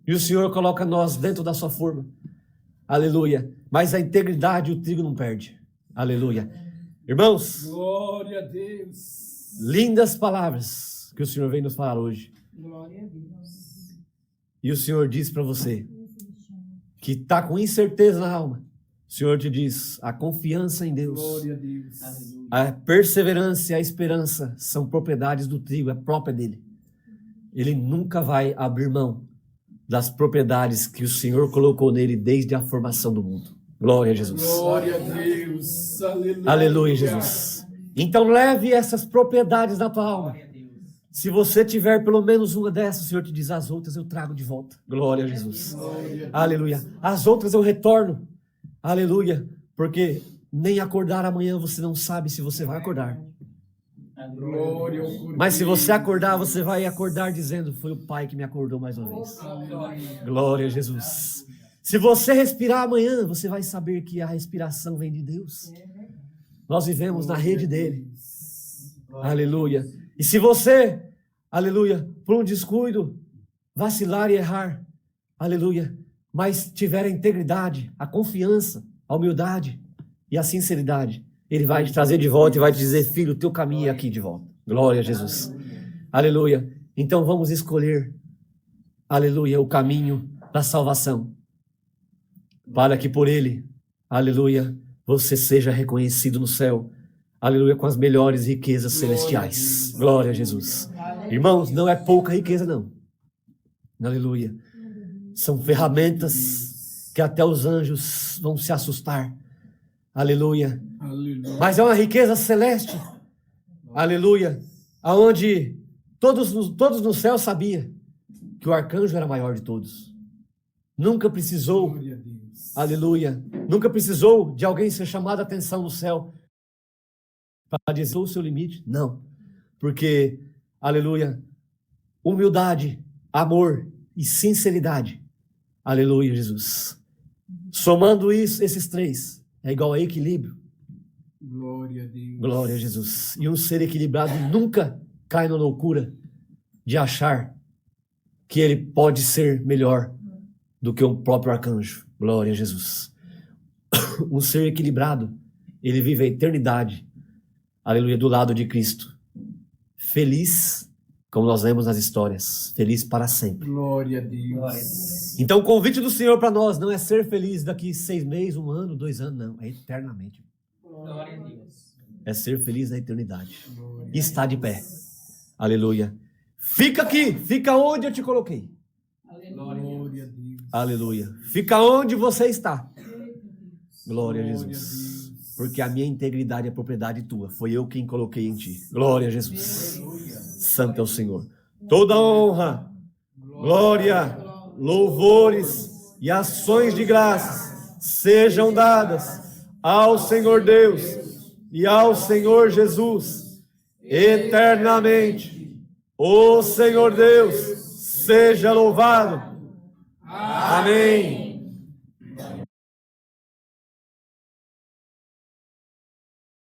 A: E o Senhor coloca nós dentro da sua forma. Aleluia. Mas a integridade o trigo não perde. Aleluia. Irmãos,
E: Glória a Deus.
A: lindas palavras que o Senhor vem nos falar hoje.
C: Glória a Deus.
A: E o Senhor diz para você que está com incerteza na alma.
F: O Senhor te diz, a confiança em Deus,
E: Glória a Deus.
F: a perseverança e a esperança são propriedades do trigo, é própria dele. Ele nunca vai abrir mão das propriedades que o Senhor colocou nele desde a formação do mundo. Glória a Jesus.
E: Glória a Deus. Aleluia.
F: Aleluia, Jesus. Então leve essas propriedades na tua alma. Se você tiver pelo menos uma dessas, o Senhor te diz, as outras eu trago de volta. Glória a Jesus.
E: Glória a
F: Aleluia. As outras eu retorno. Aleluia. Porque nem acordar amanhã você não sabe se você vai acordar.
E: Glória ao Cordeiro.
F: Mas se você acordar, você vai acordar dizendo, foi o Pai que me acordou mais uma vez. Glória a Jesus. Se você respirar amanhã, você vai saber que a respiração vem de Deus. Nós vivemos na rede dele. Aleluia. E se você, aleluia, por um descuido, vacilar e errar, aleluia, mas tiver a integridade, a confiança, a humildade e a sinceridade, ele vai te trazer de volta e vai te dizer, filho, o teu caminho é aqui de volta. Glória a Jesus. Aleluia. Então vamos escolher, aleluia, o caminho da salvação, para que por ele, aleluia, você seja reconhecido no céu, aleluia, com as melhores riquezas celestiais. Glória a Jesus. Irmãos, não é pouca riqueza, não. Aleluia. São ferramentas que até os anjos vão se assustar. Aleluia.
E: Aleluia.
F: Mas é uma riqueza celeste. Aleluia. Aonde todos no céu sabiam que o arcanjo era maior de todos. Nunca precisou,
E: Glória a Deus.
F: aleluia, nunca precisou de alguém ser chamado a atenção no céu para dizer o seu limite. Não. Porque, aleluia, humildade, amor e sinceridade. Aleluia, Jesus. Somando isso, esses três, é igual a equilíbrio.
E: Glória a Deus.
F: Glória a Jesus. E um ser equilibrado nunca cai na loucura de achar que ele pode ser melhor do que o próprio arcanjo. Glória a Jesus. Um ser equilibrado, ele vive a eternidade, aleluia, do lado de Cristo. Feliz, como nós lemos nas histórias, feliz para sempre.
E: Glória a Deus.
F: Então o convite do Senhor para nós não é ser feliz daqui 6 meses, 1 ano, 2 anos, não. É eternamente.
D: Glória a Deus.
F: É ser feliz na eternidade. E está de pé. Aleluia. Fica aqui, fica onde eu te coloquei.
E: Glória a Deus.
F: Aleluia. Fica onde você está. Glória a
E: Glória a
F: Jesus.
E: Deus.
F: Porque a minha integridade é propriedade tua. Foi eu quem coloquei em ti. Glória a Jesus. Santo é o Senhor. Toda honra, glória, louvores e ações de graças sejam dadas ao Senhor Deus e ao Senhor Jesus eternamente. O Senhor Deus seja louvado. Amém.